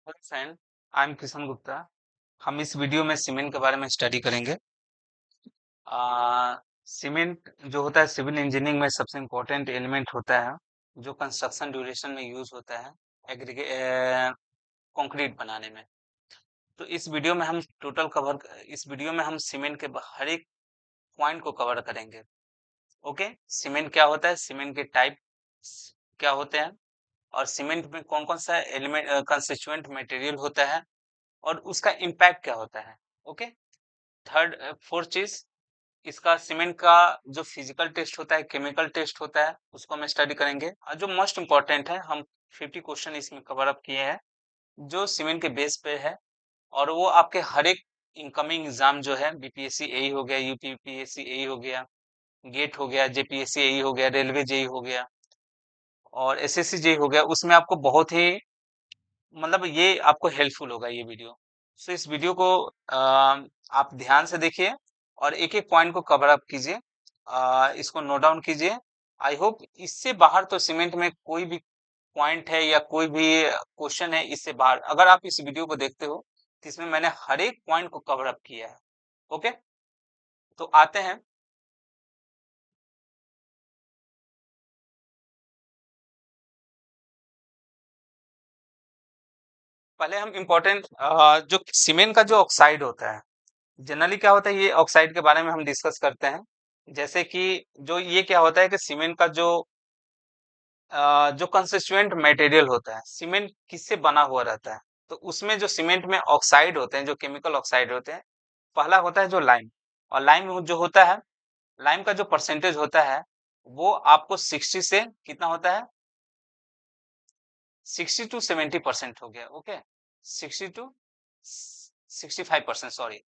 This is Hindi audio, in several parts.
Hello friend, I am Kishan Gupta. हम इस वीडियो में सीमेंट के बारे में स्टडी करेंगे। सीमेंट जो होता है सिविल इंजीनियरिंग में सबसे इम्पोर्टेंट एलिमेंट होता है, जो कंस्ट्रक्शन ड्यूरेशन में यूज होता है एग्रीगे कंक्रीट बनाने में। तो इस वीडियो में हम सीमेंट के हर एक पॉइंट को कवर करेंगे। ओके, सीमेंट क्या होता है, सीमेंट के टाइप क्या होते हैं, और सीमेंट में कौन कौन सा एलिमेंट कंस्टिट्यूएंट मटेरियल होता है, और उसका इम्पैक्ट क्या होता है। ओके, थर्ड फोर्थ चीज, इसका सीमेंट का जो फिजिकल टेस्ट होता है, केमिकल टेस्ट होता है, उसको हम स्टडी करेंगे। और जो मोस्ट इम्पोर्टेंट है, हम 50 क्वेश्चन इसमें कवर अप किए हैं जो सीमेंट के बेस पे है, और वो आपके हर एक इनकमिंग एग्जाम जो है, बीपीएससी एई हो गया, यूपीपीएससी एई हो गया, गेट हो गया, जेपीएससी एई हो गया, रेलवे जेई हो गया, और एसएससी जेई हो गया, उसमें आपको बहुत ही मतलब ये आपको हेल्पफुल होगा ये वीडियो। सो इस वीडियो को आप ध्यान से देखिए और एक एक पॉइंट को कवर अप कीजिए, इसको नोट डाउन कीजिए। आई होप इससे बाहर तो सीमेंट में कोई भी पॉइंट है या कोई भी क्वेश्चन है इससे बाहर, अगर आप इस वीडियो को देखते हो तो इसमें मैंने हर एक पॉइंट को कवर अप किया है। ओके, तो आते हैं। पहले हम इम्पोर्टेंट जो सीमेंट का जो ऑक्साइड होता है, जनरली क्या होता है, ये ऑक्साइड के बारे में हम डिस्कस करते हैं। जैसे कि जो ये क्या होता है कि सीमेंट का जो कंस्टिट्यूएंट मटेरियल होता है, सीमेंट किससे बना हुआ रहता है, तो उसमें जो सीमेंट में ऑक्साइड होते हैं, जो केमिकल ऑक्साइड होते हैं, पहला होता है जो लाइम। और लाइम जो होता है, लाइम का जो परसेंटेज होता है, वो आपको 60 से कितना होता है, 60 to 70% हो गया। Okay, 60 to 65%, sorry.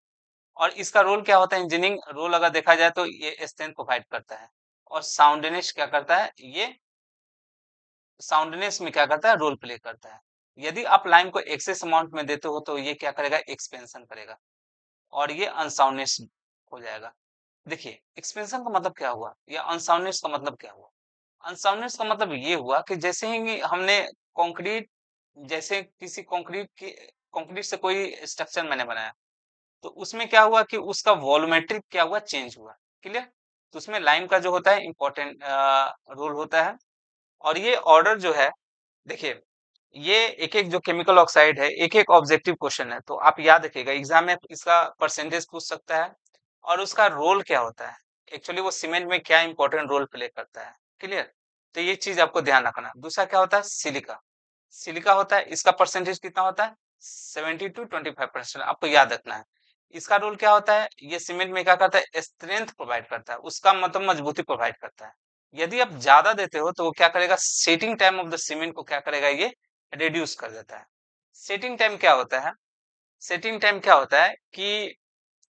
और इसका रोल क्या होता है, इंजीनियरिंग रोल अगर देखा जाए तो ये स्ट्रेंथ प्रोवाइड करता है, और साउंडनेस क्या करता है, ये साउंडनेस में क्या करता है, रोल प्ले करता है। यदि आप लाइम को एक्सेस अमाउंट में देते हो तो ये क्या करेगा, एक्सपेंशन करेगा, और ये अनसाउंडनेस हो जाएगा। देखिए, एक्सपेंशन का मतलब क्या हुआ, या अनसाउंडनेस का मतलब क्या हुआ। अनसाउंडनेस का मतलब ये हुआ कि जैसे ही हमने कंक्रीट, जैसे किसी कंक्रीट से कोई स्ट्रक्चर मैंने बनाया, तो उसमें क्या हुआ कि उसका वॉल्यूमेट्रिक क्या हुआ, चेंज हुआ। क्लियर, तो उसमें लाइम का जो होता है इंपॉर्टेंट रोल होता है। और ये ऑर्डर जो है, देखिए, ये एक एक जो केमिकल ऑक्साइड है, एक एक ऑब्जेक्टिव क्वेश्चन है, तो आप याद रखिएगा, एग्जाम में इसका परसेंटेज पूछ सकता है, और उसका रोल क्या होता है, एक्चुअली वो सीमेंट में क्या इंपॉर्टेंट रोल प्ले करता है। क्लियर, तो ये चीज आपको ध्यान रखना। दूसरा क्या होता है, सिलिका। सिलिका होता है, इसका परसेंटेज कितना होता है, 70 to 25%, आपको याद रखना है। इसका रोल क्या होता है, ये सीमेंट में क्या करता है, स्ट्रेंथ प्रोवाइड करता है, उसका मतलब मजबूती प्रोवाइड करता है। यदि आप ज्यादा देते हो तो वो क्या करेगा, setting time of the cement को क्या करेगा, ये रिड्यूस कर देता है। सेटिंग टाइम क्या होता है, सेटिंग टाइम क्या होता है कि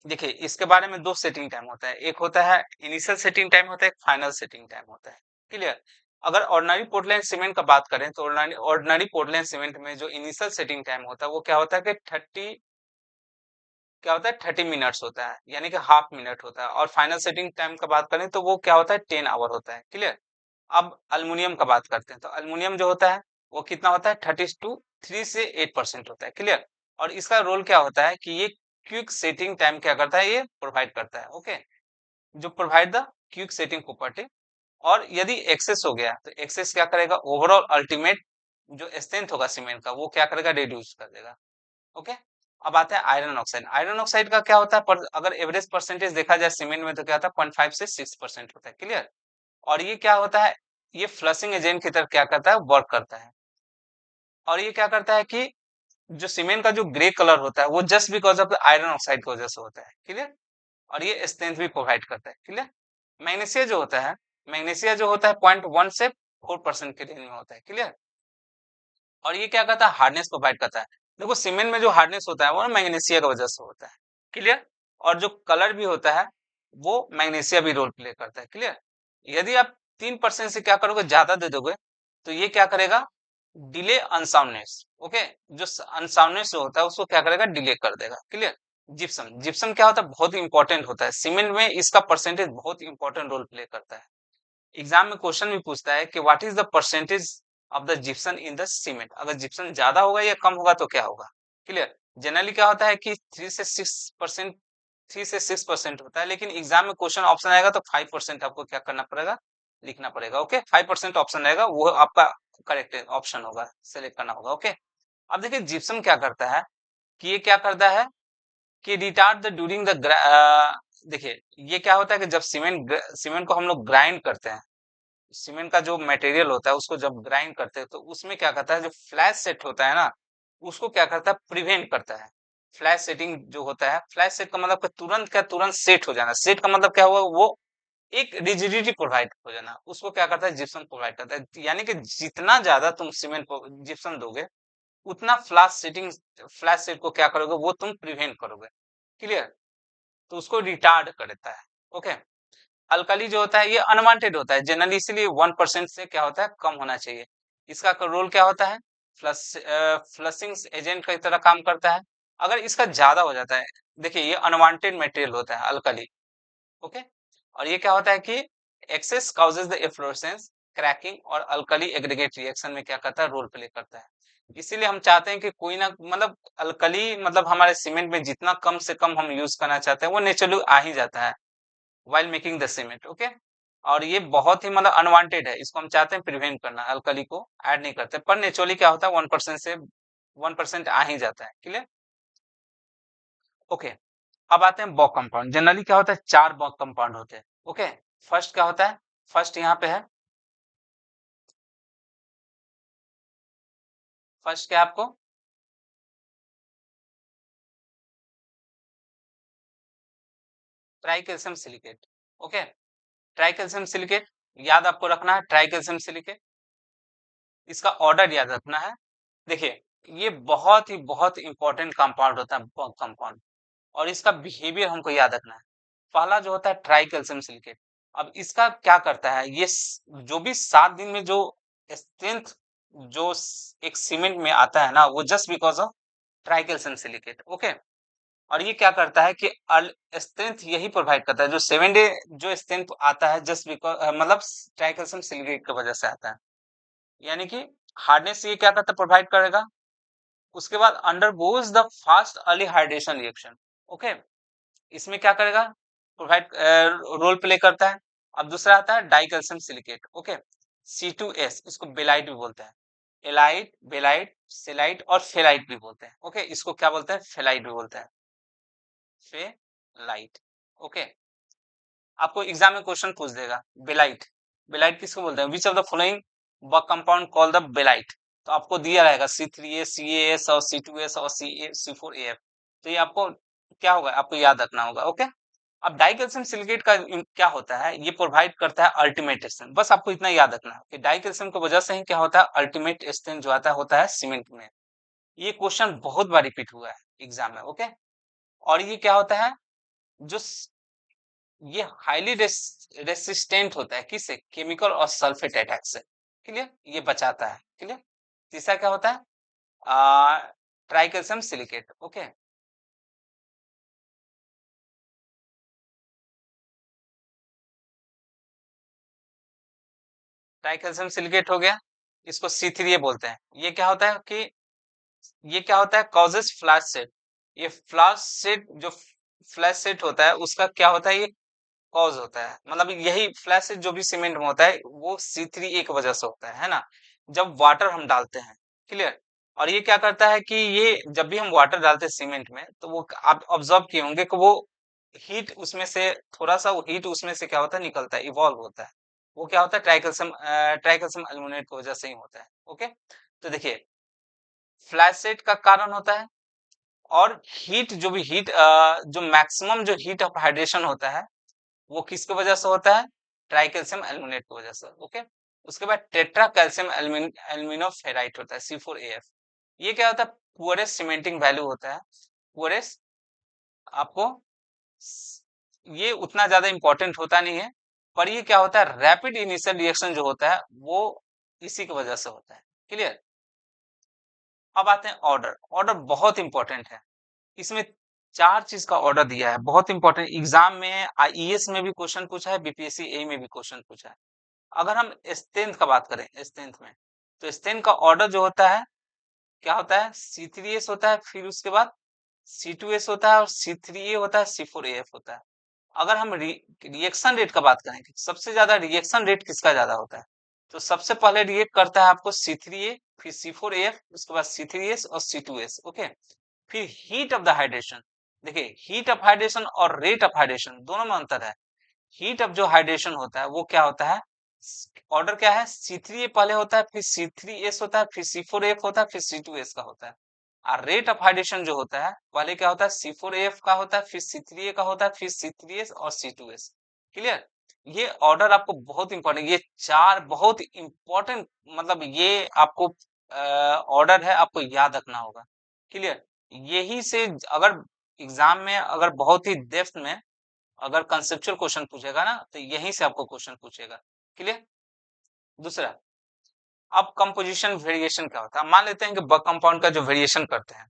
देखिए, इसके बारे में दो सेटिंग टाइम होता है, एक होता है इनिशियल सेटिंग टाइम होता है, एक फाइनल सेटिंग टाइम होता है। क्लियर, अगर ऑर्डिनरी पोर्टलैंड सीमेंट का बात करें तो ऑर्डिनरी पोर्टलैंड सीमेंट में जो इनिशियल सेटिंग टाइम होता है वो क्या होता है कि 30 मिनट्स होता है, यानी कि हाफ मिनट होता है। और फाइनल सेटिंग टाइम का बात करें तो वो क्या होता है, 10 आवर होता है। क्लियर, अब अल्युमिनियम का बात करते हैं तो अल्युमिनियम जो होता है वो कितना होता है, 32 से 8% होता है। क्लियर, और इसका रोल क्या होता है कि ये क्विक सेटिंग टाइम क्या करता है, ये प्रोवाइड करता है। ओके, जो provide the quick setting property. और यदि एक्सेस हो गया तो एक्सेस क्या करेगा, ओवरऑल अल्टीमेट जो स्ट्रेंथ होगा सीमेंट का वो क्या करेगा, रिड्यूस कर देगा। ओके, अब आते हैं आयरन ऑक्साइड। आयरन ऑक्साइड का क्या होता है, अगर एवरेज परसेंटेज देखा जाए सीमेंट में तो क्या होता है, 0.5 से 6% होता है। क्लियर, और ये क्या होता है, ये फ्लशिंग एजेंट की तरह क्या करता है, वर्क करता है। और ये क्या करता है कि जो सीमेंट का जो ग्रे कलर होता है वो just because of iron oxide की वजह से होता है। क्लियर, और ये स्ट्रेंथ भी प्रोवाइड करता है। क्लियर, मैग्नीशिया जो होता है, मैग्नीशिया जो होता है 0.1 से 4% के रेंज में होता है। क्लियर, और ये क्या करता है, हार्डनेस प्रोवाइड करता है। देखो, सीमेंट में जो हार्डनेस होता है वो ना मैग्नीशिया की वजह से होता है। क्लियर, और जो कलर भी होता है वो मैग्नीशिया भी रोल प्ले करता है। क्लियर, यदि आप 3% से क्या करोगे, ज्यादा दे दोगे तो ये क्या करेगा, डिले अनसाउंडनेस। ओके, जो अनसाउंडनेस होता है उसको क्या करेगा, डिले कर देगा। क्लियर, जिप्सम, जिप्सम क्या होता है, बहुत ही इंपॉर्टेंट होता है सीमेंट में, इसका परसेंटेज बहुत इंपॉर्टेंट रोल प्ले करता है। एग्जाम में क्वेश्चन भी पूछता है कि what is the percentage of the Gipson in the cement. अगर जिप्सन ज्यादा होगा या कम होगा तो क्या होगा, क्लियर। जनरली क्या होता है कि 3 से 6%, 3 से 6% होता है, लेकिन एग्जाम में क्वेश्चन ऑप्शन आएगा तो 5% आपको क्या करना पड़ेगा, लिखना पड़ेगा। ओके, 5% ऑप्शन रहेगा, वो आपका करेक्ट ऑप्शन होगा, सेलेक्ट करना होगा। ओके, अब देखिए जिप्सम क्या करता है कि ये क्या करता है कि रिटार्ड द ड्यूरिंग द, देखिए ये क्या होता है कि जब सीमेंट को हम लोग ग्राइंड करते हैं, सीमेंट का जो मटेरियल होता है उसको जब ग्राइंड करते हैं तो उसमें क्या करता है, जो फ्लैश सेट होता है ना, उसको क्या करता है, प्रिवेंट करता है। फ्लैश सेटिंग जो होता है, फ्लैश सेट का मतलब कि तुरंत क्या, तुरंत सेट हो जाना। सेट का मतलब क्या हुआ, वो एक रिजिडिटी प्रोवाइड हो जाना, उसको क्या करता है, जिप्सम प्रोवाइड करता है। यानी कि जितना ज्यादा तुम सीमेंट को जिप्सम दोगे, उतना फ्लैश सेट को क्या करोगे, वो तुम प्रिवेंट करोगे, क्लियर। तो उसको रिटार्ड करता है। ओके, अल्कली जो होता है ये अनवांटेड होता है जनरली, इसलिए 1% से क्या होता है, कम होना चाहिए। इसका रोल क्या होता है, फ्लशिंग एजेंट की तरह काम करता है। अगर इसका ज्यादा हो जाता है, देखिए ये अनवांटेड मटेरियल होता है अल्कली। ओके, और ये क्या होता है कि excess causes the efflorescence, cracking और अल्कली एग्रीगेट रिएक्शन में क्या करता है, रोल प्ले करता है। इसीलिए हम चाहते हैं कि कोई ना, मतलब अल्कली मतलब हमारे सीमेंट में जितना कम से कम हम यूज करना चाहते हैं वो नेचुरली आ ही जाता है while making the cement। Okay, और ये बहुत ही मतलब अनवांटेड है, इसको हम चाहते हैं प्रिवेंट करना, अल्कली को ऐड नहीं करते, पर नेचुरली क्या होता है 1% से 1% आ ही जाता है, क्लियर। ओके, अब आते हैं बॉक कंपाउंड। जनरली क्या होता है, 4 बॉक कंपाउंड होते हैं। ओके, फर्स्ट क्या होता है, फर्स्ट यहाँ पे है, फर्स्ट क्या है आपको, tricalcium silicate. Okay, tricalcium silicate याद आपको रखना है, ट्राइकैल्शियम सिलिकेट, इसका ऑर्डर याद रखना है। देखिए ये बहुत इंपॉर्टेंट कंपाउंड होता है बॉक कंपाउंड, और इसका बिहेवियर हमको याद रखना है। पहला जो होता है ट्राई कैल्शियम सिलिकेट, अब इसका क्या करता है, ये जो भी 7 दिन में जो स्ट्रेंथ जो एक सीमेंट में आता है ना, वो just because of try calcium silicate. Okay, और ये क्या करता है कि स्ट्रेंथ यही प्रोवाइड करता है, जो 7 डे जो स्ट्रेंथ आता है जस्ट बिकॉज मतलब ट्राई कैल्शियम सिलिकेट की वजह से आता है। यानी कि हार्डनेस ये क्या करता है, प्रोवाइड करेगा। उसके बाद undergoes the fast early hydration reaction. Okay, इसमें क्या करेगा, प्रोवाइड रोल प्ले करता है। अब दूसरा आता है डाइकैल्शियम सिलिकेट। ओके, C2S, इसको बेलाइट भी बोलते हैं, एलाइट, बेलाइट, सेलाइट और फेलाइट भी बोलते हैं। ओके, इसको क्या बोलते हैं, फेलाइट भी बोलते हैं, फेलाइट। ओके, आपको एग्जाम में क्वेश्चन पूछ देगा बेलाइट, बेलाइट किसको बोलते हैं, which of the following compound call the belite. तो आपको दिया रहेगा C3A, CAS और C2S और C4AF। तो ये आपको क्या होगा, आपको याद रखना होगा। ओके, अब डाइकैल्शियम सिलिकेट का क्या होता है, ये प्रोवाइड करता है अल्टीमेट स्ट्रेंथ। बस आपको इतना याद रखना है कि डाइकैल्शियम की वजह से ही क्या होता है, अल्टीमेट स्ट्रेंथ जो आता होता है सीमेंट में। ये क्वेश्चन बहुत बार रिपीट हुआ है एग्जाम में। ओके, और ये क्या होता है, जो ये हाईली रेसिस्टेंट होता है, किससे, केमिकल और सल्फेट अटैक से, क्लियर, ये बचाता है, क्लियर। तीसरा क्या होता है, tricalcium silicate. Okay, tricalcium silicate हो गया, इसको C3A बोलते हैं। ये क्या होता है कि ये क्या होता है, कॉजेस फ्लैश सेट। ये फ्लैश सेट जो फ्लैश सेट होता है उसका क्या होता है, ये कॉज होता है, मतलब यही फ्लैश सेट जो भी सीमेंट में होता है वो C3A की वजह से होता है ना, जब वाटर हम डालते हैं, क्लियर। और ये क्या करता है कि ये जब भी हम वाटर डालते हैं सीमेंट में, तो वो आप ऑब्जर्व किए होंगे कि वो हीट उसमें से थोड़ा सा, वो हीट उसमें से क्या होता है, निकलता है, इवॉल्व होता है। वो क्या होता है, ट्राइकैल्शियम एल्यूमिनेट की वजह से ही होता है। ओके, तो देखिए फ्लैश सेट का कारण होता है, और हीट जो भी हीट जो मैक्सिमम जो हीट ऑफ हाइड्रेशन होता है वो किसकी वजह से होता है, ट्राइकैल्शियम एल्यूमिनेट की वजह से। ओके, उसके बाद टेट्रा कैल्शियम एल्यूमिनो फेराइट होता है, C4AF। ये क्या होता है, पुअरेस्ट सीमेंटिंग वैल्यू होता है, पुअरेस्ट। आपको ये उतना ज्यादा इंपॉर्टेंट होता नहीं है, पर ये क्या होता है, रैपिड इनिशियल रिएक्शन जो होता है वो इसी की वजह से होता है, क्लियर। अब आते हैं ऑर्डर। ऑर्डर बहुत इंपॉर्टेंट है, इसमें 4 चीज का ऑर्डर दिया है, बहुत इंपॉर्टेंट। एग्जाम में आईईएस में भी क्वेश्चन पूछा है, बीपीएससी ए में भी क्वेश्चन पूछा है। अगर हम स्ट्रेंथ का बात करें, स्ट्रेंथ में तो स्टेन का ऑर्डर जो होता है क्या होता है, C3S होता है, फिर उसके बाद C2S होता है और C3A होता है, C4AF होता है। अगर हम रिएक्शन रेट का बात करें कि सबसे ज्यादा रिएक्शन रेट किसका ज्यादा होता है, तो सबसे पहले रिएक्ट करता है आपको C3A, फिर C4AF, उसके बाद C3S और C2S। ओके, फिर हीट ऑफ द हाइड्रेशन, देखिए हीट ऑफ हाइड्रेशन और रेट ऑफ हाइड्रेशन दोनों में अंतर है। हीट ऑफ जो हाइड्रेशन होता है वो क्या होता है, ऑर्डर क्या है, C3A पहले होता है, फिर C3S होता है, फिर C4AF होता है, फिर C2S का होता है। और रेट ऑफ हाइड्रेशन जो होता है पहले क्या होता है, C4AF का होता है, फिर C3A का होता है, फिर C3S और C2S। क्लियर, ये ऑर्डर आपको बहुत इंपॉर्टेंट, ये चार बहुत इंपॉर्टेंट, मतलब ये आपको ऑर्डर है, आपको याद रखना होगा। क्लियर, यही से अगर एग्जाम में अगर बहुत ही डेप्थ में अगर कंसेप्चुअल क्वेश्चन पूछेगा ना, तो यहीं से आपको क्वेश्चन पूछेगा। क्लियर, दूसरा, अब कंपोजिशन वेरिएशन क्या होता है, मान लेते हैं कि बग कंपाउंड का जो वेरिएशन करते हैं,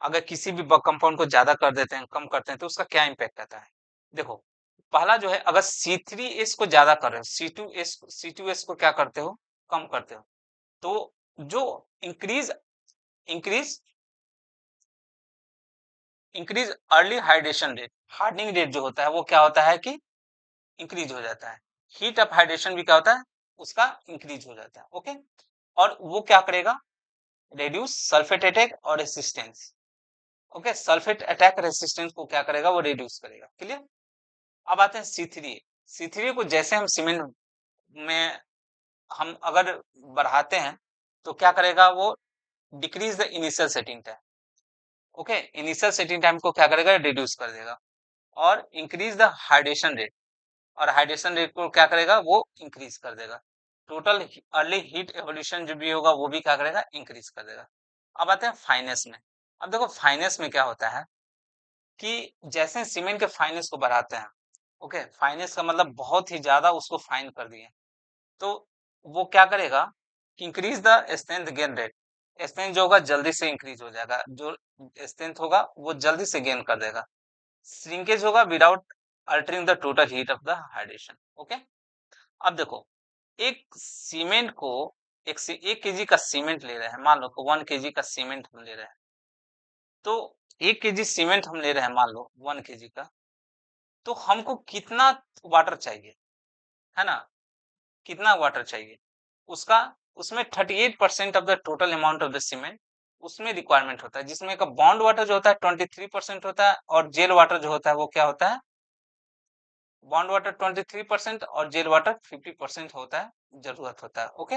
अगर किसी भी बग कंपाउंड को ज्यादा कर देते हैं, कम करते हैं, तो उसका क्या इम्पैक्ट आता है। देखो, पहला जो है, अगर C3S को ज्यादा कर रहे हो, C2S को क्या करते हो, कम करते हो, तो जो increase increase increase early hydration rate, hardening rate जो होता है वो क्या होता है कि इंक्रीज हो जाता है। हीट ऑफ हाइड्रेशन भी क्या होता है, उसका इंक्रीज हो जाता है। ओके, और वो क्या करेगा, रेड्यूस सल्फेट अटैक और resistance. Okay, sulphate attack resistance को क्या करेगा, वो रिड्यूस करेगा। क्लियर, अब आते हैं C3A को जैसे हम सीमेंट में हम अगर बढ़ाते हैं तो क्या करेगा, वो decrease the initial setting time. Okay, initial setting time को क्या करेगा, रिड्यूस कर देगा, और इंक्रीज द हाइड्रेशन रेट, और हाइड्रेशन रेट को क्या करेगा, वो इंक्रीज कर देगा। टोटल अर्ली हीट एवोल्यूशन जो भी होगा वो भी क्या करेगा, इंक्रीज कर देगा। अब आते हैं फाइनेस में। अब देखो फाइनेस में क्या होता है कि जैसे सीमेंट के फाइनेस को बढ़ाते हैं, ओके, फाइनेस का मतलब बहुत ही ज्यादा उसको फाइन कर दिए, तो वो क्या करेगा, increase the strength gain rate, strength जो होगा जल्दी से इंक्रीज हो जाएगा, जो स्ट्रेंथ होगा वो जल्दी से गेन कर देगा। श्रिंकेज होगा without altering the total heat of the hydration. Okay, अब देखो, एक सीमेंट को, एक केजी का सीमेंट ले रहे हैं, मान लो 1 केजी का सीमेंट हम ले रहे हैं, तो 1 केजी सीमेंट हम ले रहे हैं, मान लो 1 केजी का, तो हमको कितना वाटर चाहिए, है ना, कितना वाटर चाहिए, उसका, उसमें 38% of the total amount of the cement उसमें रिक्वायरमेंट होता है, जिसमें का बॉन्ड वाटर जो होता है 23% होता है, और जेल वाटर जो होता है वो क्या होता है, बॉन्ड वाटर 23% और जेल वाटर 50% होता है, जरूरत होता है। ओके,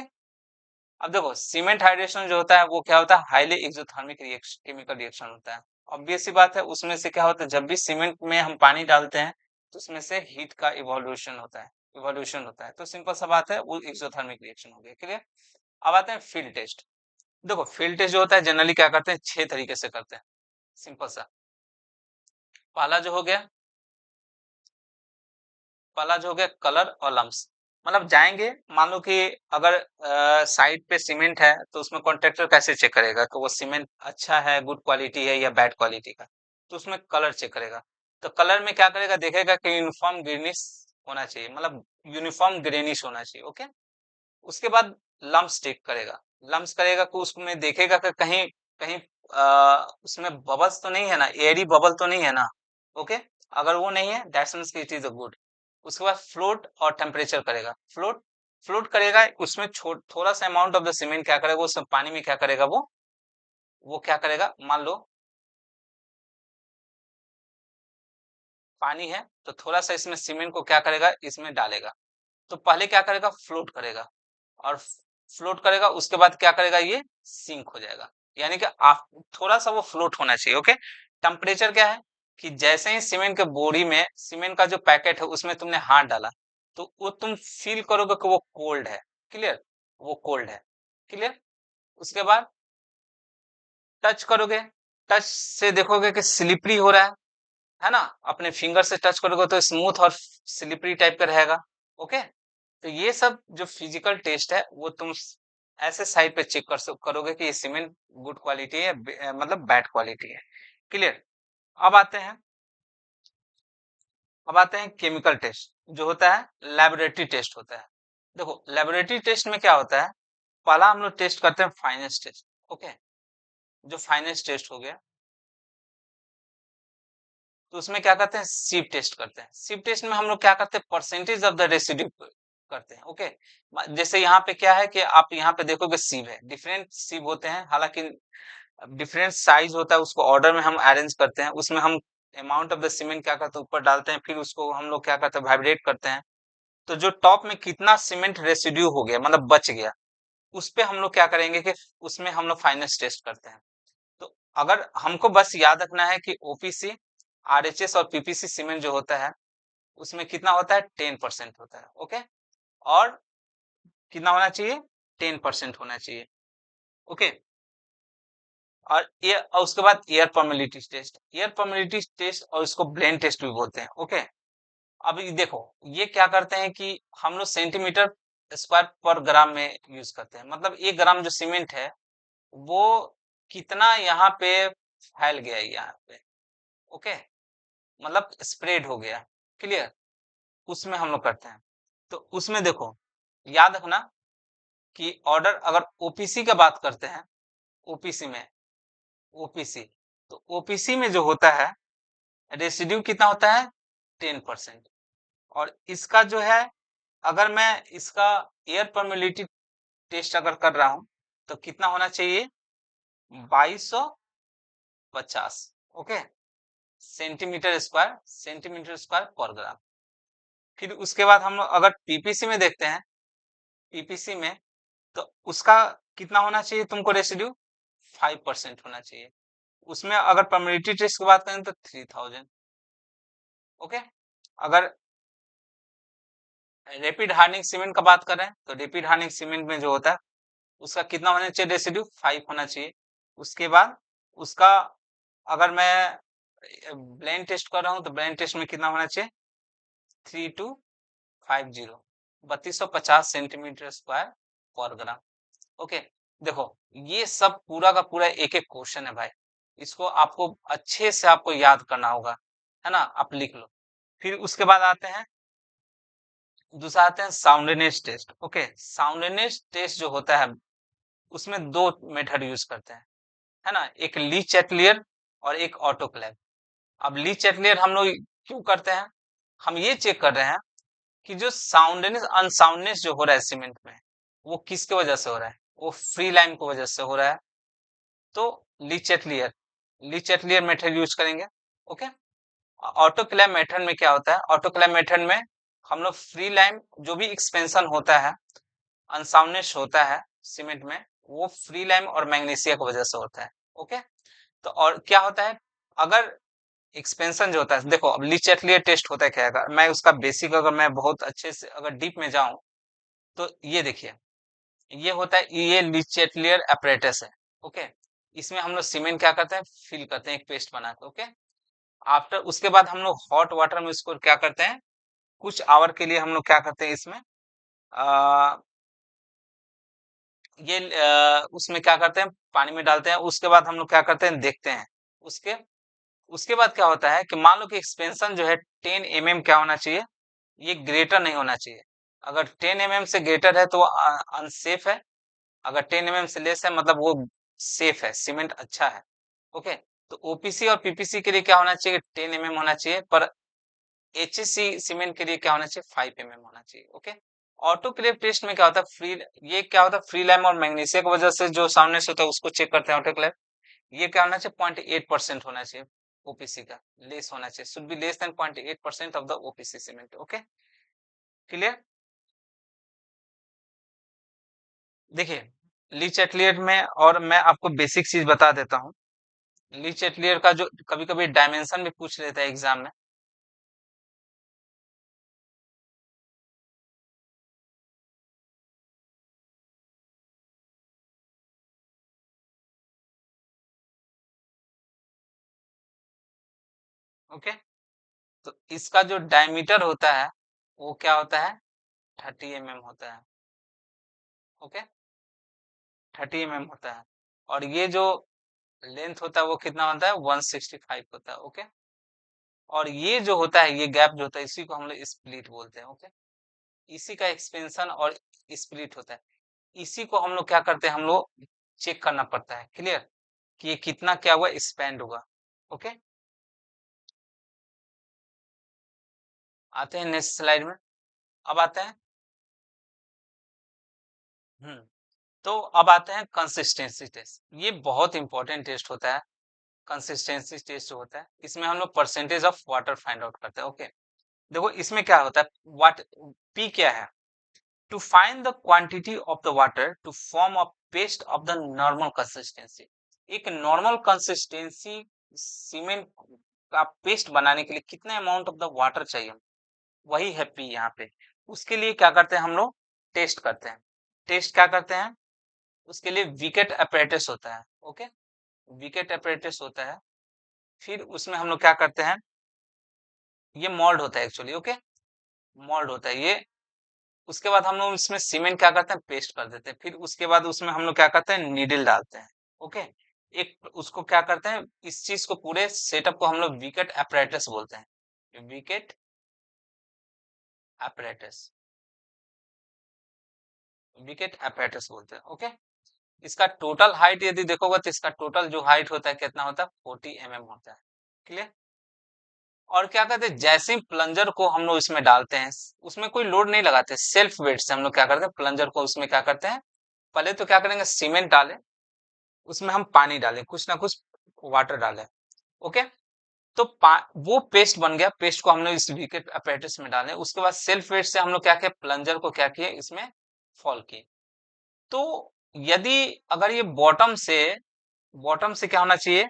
अब देखो सीमेंट हाइड्रेशन जो होता है वो क्या होता है, highly exothermic reaction, chemical reaction होता है। ऑब्वियस सी बात है, उसमें से क्या होता है, जब भी सीमेंट में हम पानी डालते हैं तो उसमें से हीट का इवोल्यूशन होता है, तो सिंपल सा बात है, वो एक्सोथर्मिक रिएक्शन हो गया। क्लियर, अब आते हैं फील्ड टेस्ट। देखो फील्ड टेस्ट जो होता है जनरली क्या करते हैं, 6 तरीके से करते हैं, सिंपल सा। पहला जो हो गया, पहला जो हो गया कलर और लम्स, मतलब जाएंगे, मान लो कि अगर साइड पे सीमेंट है तो उसमें कॉन्ट्रैक्टर कैसे चेक करेगा कि वो सीमेंट अच्छा है, गुड क्वालिटी है या बैड क्वालिटी का, तो उसमें कलर चेक करेगा। तो कलर में क्या करेगा, देखेगा कि यूनिफॉर्म ग्रीनिश होना चाहिए, मतलब यूनिफॉर्म ग्रेनिश होना चाहिए। ओके, उसके बाद लम्स चेक करेगा, लम्स करेगा कि उसमें देखेगा कि कहीं कहीं उसमें बबल्स तो नहीं है ना, एयरी बबल तो नहीं है ना। ओके, अगर वो नहीं है that's means it is a good. उसके बाद फ्लोट और टेम्परेचर करेगा, फ्लोट करेगा, उसमें थोड़ा सा अमाउंट ऑफ द सीमेंट क्या करेगा, उस पानी में क्या करेगा, वो क्या करेगा, मान लो पानी है तो थोड़ा सा इसमें सीमेंट को क्या करेगा, इसमें डालेगा, तो पहले क्या करेगा, फ्लोट करेगा, और फ्लोट करेगा, उसके बाद क्या करेगा, ये सिंक हो जाएगा, यानी कि आप थोड़ा सा वो फ्लोट होना चाहिए। ओके, टेम्परेचर क्या है कि जैसे ही सीमेंट के बोरी में सीमेंट का जो पैकेट है उसमें तुमने हाथ डाला, तो वो तुम फील करोगे कि वो कोल्ड है। क्लियर, वो कोल्ड है। क्लियर, उसके बाद टच करोगे, टच से देखोगे कि स्लिपरी हो रहा है ना, अपने फिंगर से टच करोगे तो स्मूथ और स्लिपरी टाइप का रहेगा। ओके, तो ये सब जो फिजिकल टेस्ट है वो तुम ऐसे साइड पे चेक करोगे कि ये सीमेंट गुड क्वालिटी है, मतलब बैड क्वालिटी है। क्लियर, अब आते हैं, अब आते हैं केमिकल टेस्ट जो होता है, लेबोरेटरी टेस्ट होता है। देखो लेबोरेटरी टेस्ट में क्या होता है, पहला हम लोग टेस्ट करते हैं फाइनेस्ट टेस्ट। ओके, जो फाइनेस्ट टेस्ट हो गया तो उसमें क्या करते हैं, सीव टेस्ट करते हैं। सीव टेस्ट में हम लोग क्या करते हैं, परसेंटेज ऑफ द रेसिड्यू करते हैं। ओके, जैसे यहाँ पे क्या है कि आप यहाँ पे देखोगे सीव है, डिफरेंट सीव होते हैं, हालांकि डिफरेंट साइज होता है, उसको ऑर्डर में हम अरेंज करते हैं। उसमें हम अमाउंट ऑफ द सीमेंट क्या करते हैं ऊपर डालते हैं, फिर उसको हम लोग क्या करते हैं, वाइब्रेट करते हैं। तो जो टॉप में कितना सीमेंट रेसिड्यू हो गया, मतलब बच गया, उस पे हम लोग क्या करेंगे कि उसमें हम लोग फाइनेस्ट टेस्ट करते हैं। तो अगर हमको बस याद रखना है कि ओपीसी, आरएचएस और पीपीसी सीमेंट जो होता है उसमें कितना होता है, 10% होता है। ओके, और कितना होना चाहिए, 10% होना चाहिए। ओके, और उसके बाद air permeability test, air permeability test और इसको ब्लेंड टेस्ट भी बोलते हैं। ओके, अब ये देखो, ये क्या करते हैं कि हम लोग सेंटीमीटर स्क्वायर पर ग्राम में यूज करते हैं, मतलब 1 ग्राम जो सीमेंट है वो कितना यहाँ पे फैल गया है यहाँ पे। ओके, मतलब स्प्रेड हो गया, क्लियर, उसमें हम लोग करते हैं। तो उसमें देखो, याद रखना कि ऑर्डर अगर ओपीसी का बात करते हैं, ओपीसी में, ओपीसी, तो ओपीसी में जो होता है रेसिड्यू कितना होता है, 10%। और इसका जो है, अगर मैं इसका एयर परमिलिटी टेस्ट अगर कर रहा हूं तो कितना होना चाहिए, 2250। ओके, सेंटीमीटर स्क्वायर पर ग्राम। फिर उसके बाद हम लोग अगर पीपीसी में देखते हैं, पीपीसी में तो उसका कितना होना चाहिए तुमको रेसिड्यू, 5% होना चाहिए। उसमें अगर परमिलिटी टेस्ट की बात करें तो 3000। ओके, अगर रैपिड हार्डनिंग सीमेंट का बात करें तो रैपिड हार्डनिंग सीमेंट में जो होता है उसका कितना होना चाहिए रेसिड्यू, 5 होना चाहिए। उसके बाद उसका अगर मैं ब्लेंड टेस्ट कर रहा हूं तो ब्लेंड टेस्ट में कितना होना चाहिए, 3250, 3250 सेंटीमीटर स्क्वायर पर ग्राम। ओके, देखो ये सब पूरा का पूरा एक एक क्वेश्चन है भाई, इसको आपको अच्छे से आपको याद करना होगा, है ना, आप लिख लो। फिर उसके बाद आते हैं, दूसरा आते हैं soundness test. Okay, soundness test जो होता है उसमें दो मेथड यूज करते हैं, है ना, एक ली चैटलियर और एक ऑटोक्लेव। अब ली चैटलियर हम लोग क्यों करते हैं, हम ये चेक कर रहे हैं कि जो साउंडनेस अनसाउंडनेस जो हो रहा है सीमेंट में वो किसके वजह से हो रहा है, वो फ्री लाइन की वजह से हो रहा है। तो ली चैटलियर मेथड यूज करेंगे। ओके, ऑटोक्लेव मेथड में क्या होता है, ऑटोक्लेव मेथड में हम लोग फ्री लाइन जो भी एक्सपेंशन होता है, अनसाउंडनेस होता है सीमेंट में, वो फ्री लाइम और मैग्नीशिया की वजह से होता है। ओके, तो और क्या होता है, अगर एक्सपेंशन जो होता है, देखो अब लीचेटलियर टेस्ट होता है क्या, अगर मैं उसका बेसिक अगर मैं बहुत अच्छे से अगर डीप में जाऊं तो ये देखिए, ये होता है, ये लीचेटलियर अपरेटस है। ओके, इसमें हम लोग सीमेंट क्या करते हैं, फिल करते हैं एक पेस्ट बना के। ओके, आफ्टर उसके बाद हम लोग हॉट वाटर में इसको क्या करते हैं, कुछ आवर के लिए हम लोग क्या करते हैं इसमें ये उसमें क्या करते हैं, पानी में डालते हैं। उसके बाद हम लोग क्या करते हैं, देखते हैं। उसके उसके बाद क्या होता है कि मान लो कि एक्सपेंशन जो है 10 mm क्या होना चाहिए, ये ग्रेटर नहीं होना चाहिए। अगर 10 mm से ग्रेटर है तो वो अनसेफ है, अगर 10 mm से लेस है मतलब वो सेफ है, सीमेंट अच्छा है। ओके, तो ओपीसी और पीपीसी के लिए क्या होना चाहिए, 10 mm होना चाहिए, पर एचएससी सीमेंट के लिए क्या होना चाहिए, 5 mm होना चाहिए। ओके, ऑटोक्लेव टेस्ट में क्या होता है, फ्री, ये क्या होता है, फ्री लाइम और मैग्नीशिया की वजह से जो सामने से होता है उसको चेक करते हैं ऑटोक्लेव। ये क्या होना चाहिए, 0.8% होना चाहिए ओपीसी का, लेस होना चाहिए, should be less than 0.8% of the OPC cement. Okay, clear. देखिए, ली चैटलियर में, और मैं आपको बेसिक चीज बता देता हूँ, ली चैटलियर का जो कभी कभी डायमेंशन भी पूछ लेता है एग्जाम में। ओके, तो इसका जो डायमीटर होता है वो क्या होता है, 30 mm होता है। ओके, 30 mm होता है, और ये जो लेंथ होता है वो कितना होता है, 165 होता है। ओके, और ये जो होता है, ये गैप जो होता है, इसी को हम लोग स्प्लिट बोलते हैं। ओके, इसी का एक्सपेंशन और स्प्लिट होता है। इसी को हम लोग क्या करते हैं, हम लोग चेक करना पड़ता है। क्लियर कि ये कितना क्या हुआ, एक्सपेंड हुआ। ओके, आते हैं नेक्स्ट स्लाइड में। अब आते हैं तो अब आते हैं कंसिस्टेंसी टेस्ट। ये बहुत इंपॉर्टेंट टेस्ट होता है। कंसिस्टेंसी टेस्ट जो होता है, इसमें हम लोग percentage of water find out करते हैं। ओके, देखो इसमें क्या होता है, वाट पी क्या है, to find the quantity of the water to form a paste of the normal consistency. एक नॉर्मल कंसिस्टेंसी सीमेंट का पेस्ट बनाने के लिए कितना अमाउंट ऑफ द वाटर चाहिए, वही है पी यहाँ पे। उसके लिए क्या करते हैं हम लोग, टेस्ट करते हैं। टेस्ट क्या करते हैं, उसके लिए विकेट अपरेटस होता है। ओके, विकेट अपरेटस होता है। फिर उसमें हम लोग क्या करते हैं, ये मोल्ड होता है एक्चुअली। ओके, मोल्ड होता है ये। उसके बाद हम लोग इसमें सीमेंट क्या करते हैं, पेस्ट कर देते हैं। फिर उसके बाद उसमें हम लोग क्या करते हैं, नीडल डालते हैं। ओके, एक उसको क्या करते हैं, इस चीज को पूरे सेटअप को हम लोग विकेट अपरेटस बोलते हैं। विकेट अपरेटस, विकेट अपरेटस बोलते हैं। ओके, इसका टोटल हाइट यदि देखोगे तो इसका टोटल जो हाइट होता है कितना होता है, 40 mm होता है। क्लियर। और क्या कहते हैं, जैसे ही प्लंजर को हम लोग इसमें डालते हैं, उसमें कोई लोड नहीं लगाते, सेल्फ वेट से हम लोग क्या करते हैं, प्लंजर को उसमें क्या करते हैं, पहले तो क्या करेंगे, सीमेंट डालें, उसमें हम पानी डालें, कुछ ना कुछ वाटर डालें। ओके, तो वो पेस्ट बन गया। पेस्ट को हम लोग इस विकेट अपरेटस में डालें। उसके बाद सेल्फ वेट से हम लोग क्या किए, प्लंजर को क्या किए, इसमें फॉल किए। तो यदि अगर ये बॉटम से क्या होना चाहिए,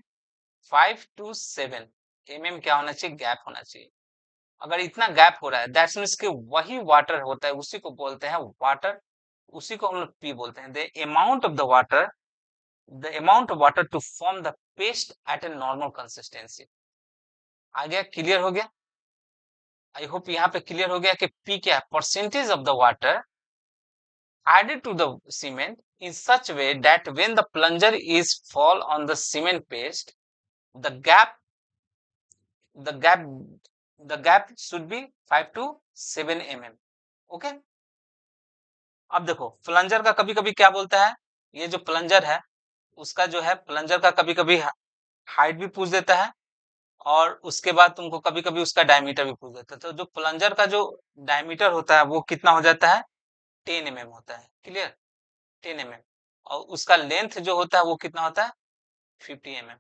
5 to 7 mm क्या होना चाहिए, गैप होना चाहिए। अगर इतना गैप हो रहा है, दैट्स मीन्स कि वही वाटर होता है, उसी को बोलते हैं वाटर, उसी को हम लोग पी बोलते हैं। The amount of water to form the paste at a normal consistency. आ गया, क्लियर हो गया। आई होप यहाँ पे क्लियर हो गया कि पी क्या है, percentage of the water added to the cement in such way that when the plunger is fall on the cement paste, the the gap the gap should be 5 to 7 mm. Okay, अब देखो प्लंजर का कभी कभी क्या बोलता है, ये जो प्लंजर है उसका जो है, प्लंजर का कभी कभी हाइट भी पूछ देता है, और उसके बाद तुमको कभी कभी उसका डायमीटर भी पूछ देता है। तो जो प्लंजर का जो डायमीटर होता है वो कितना हो जाता है, 10 mm होता है। Clear, 10 mm। और उसका लेंथ जो होता है वो कितना होता है, 50 mm।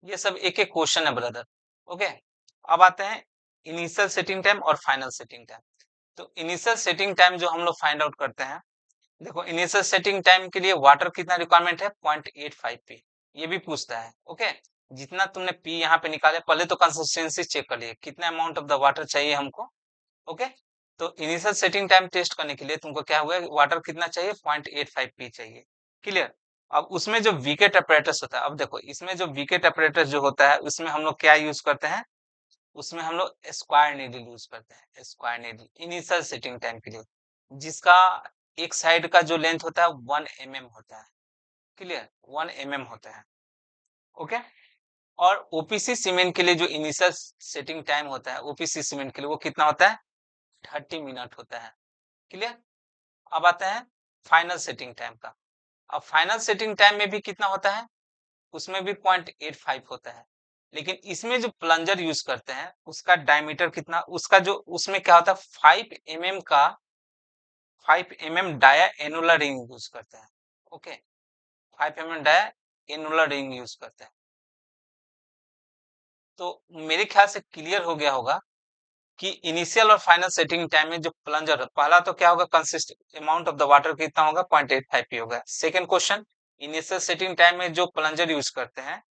ये सब एक एक क्वेश्चन है ब्रदर। ओके, अब आते हैं इनिशियल सेटिंग टाइम और फाइनल सेटिंग टाइम। तो इनिशियल सेटिंग टाइम जो हम लोग फाइंड आउट करते हैं, देखो इनिशियल सेटिंग टाइम के लिए वाटर कितना रिक्वायरमेंट है, 0.85 पी। ये भी पूछता है। ओके, जितना तुमने पी यहाँ पे निकाले, पहले तो कंसिस्टेंसी चेक कर लिए, कितना अमाउंट ऑफ द वाटर चाहिए हमको। ओके, तो इनिशियल सेटिंग टाइम टेस्ट करने के लिए तुमको क्या हुआ, वाटर कितना चाहिए, 0.85 पी चाहिए। क्लियर। अब उसमें जो विकेट अपरेटस होता है, अब देखो इसमें जो विकेट अपरेटस जो होता है, उसमें हम लोग क्या यूज करते हैं, उसमें हम लोग स्क्वायर नीडल यूज करते हैं। Square needle initial setting time के लिए, जिसका एक साइड का जो लेंथ होता है 1 mm होता है। क्लियर, 1 mm होता है। ओके, और ओपीसी सीमेंट के लिए जो इनिशियल सेटिंग टाइम होता है, ओपीसी सीमेंट के लिए वो कितना होता है, 30 मिनट होता है। क्लियर। अब आता है फाइनल सेटिंग टाइम का। अब फाइनल सेटिंग टाइम में भी कितना होता है, उसमें भी 0.85 होता है। लेकिन इसमें जो प्लंजर यूज करते हैं उसका डायमीटर कितना, उसका जो उसमें क्या होता है, 5 mm का 5 mm dia annular ring use करते हैं। Okay, 5 mm dia annular ring use करते हैं। तो मेरे ख्याल से क्लियर हो गया होगा कि इनिशियल और फाइनल सेटिंग टाइम में जो प्लंजर, पहला तो क्या होगा, consist amount of the water कितना होगा, 0.85 पी होगा। Second question, initial setting time में जो प्लंजर यूज करते हैं,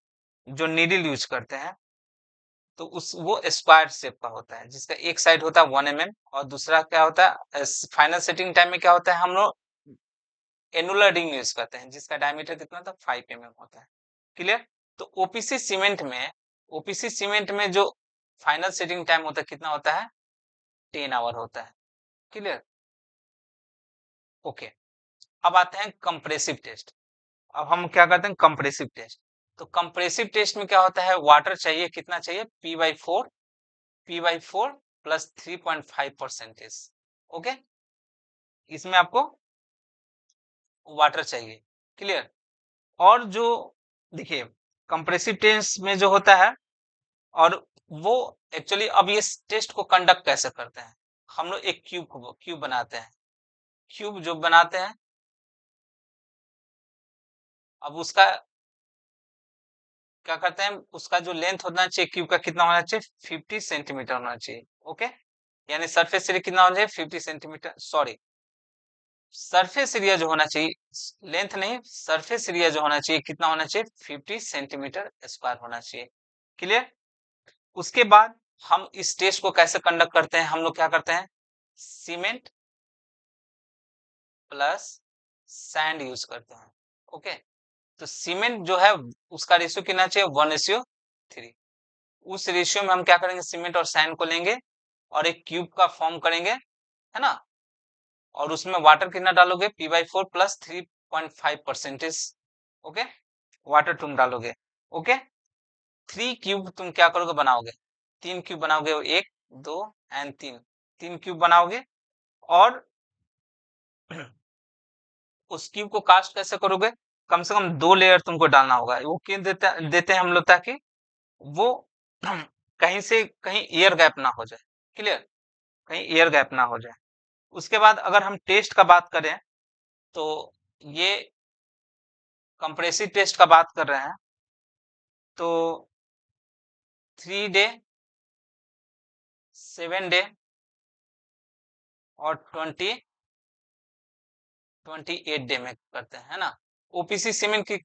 जो नीडल यूज करते हैं, तो उस वो स्क्वायर शेप का होता है, जिसका एक साइड होता है 1 mm, और दूसरा क्या होता है, फाइनल सेटिंग टाइम में क्या होता है, हम लोग एनुलर रिंग यूज करते हैं, जिसका डायमीटर कितना था, 5 mm होता है। क्लियर। तो ओपीसी सीमेंट में जो फाइनल सेटिंग टाइम होता है कितना होता है, 10 आवर होता है। क्लियर। ओके, अब आते हैं कंप्रेसिव टेस्ट। अब हम क्या करते हैं, कंप्रेसिव टेस्ट। तो कंप्रेसिव टेस्ट में क्या होता है, वाटर चाहिए, कितना चाहिए, P/4 प्लस 3.5%। ओके, इसमें आपको वाटर चाहिए। क्लियर। और जो देखिए कंप्रेसिव टेस्ट में जो होता है, और वो एक्चुअली अब ये टेस्ट को कंडक्ट कैसे करते हैं, हम लोग एक क्यूब बनाते हैं। क्यूब जो बनाते हैं, अब उसका क्या करते हैं, उसका जो लेंथ होना चाहिए क्यूब का कितना होना चाहिए, 50 सेंटीमीटर होना चाहिए। ओके, यानी सरफेस एरिया कितना होना चाहिए, 50 सेंटीमीटर, सॉरी सरफेस एरिया जो होना चाहिए, लेंथ नहीं, सरफेस एरिया जो होना चाहिए कितना होना चाहिए, 50 सेंटीमीटर स्क्वायर होना चाहिए। क्लियर। उसके बाद हम इस टेस्ट को कैसे कंडक्ट करते हैं, हम लोग क्या करते हैं, सीमेंट प्लस सैंड यूज करते हैं। ओके, तो सीमेंट जो है उसका रेशियो कितना चाहिए, 1:3। उस रेशियो में हम क्या करेंगे, सीमेंट और सैंड को लेंगे और एक क्यूब का फॉर्म करेंगे, है ना, और उसमें वाटर कितना डालोगे, P/4 प्लस 3.5%। ओके, वाटर तुम डालोगे। ओके, 3 क्यूब तुम क्या करोगे, बनाओगे, 3 क्यूब बनाओगे, 1 2 एंड 3, 3 क्यूब बनाओगे। और उस क्यूब को कास्ट कैसे करोगे, कम से कम 2 लेयर तुमको डालना होगा। वो क्यों देते हैं हम लोग, ताकि वो कहीं से कहीं एयर गैप ना हो जाए। क्लियर, कहीं एयर गैप ना हो जाए। उसके बाद अगर हम टेस्ट का बात करें, तो ये कंप्रेसिव टेस्ट का बात कर रहे हैं, तो 3 डे, 7 डे और 28 डे में करते हैं, है ना। ओपीसी सीमेंट की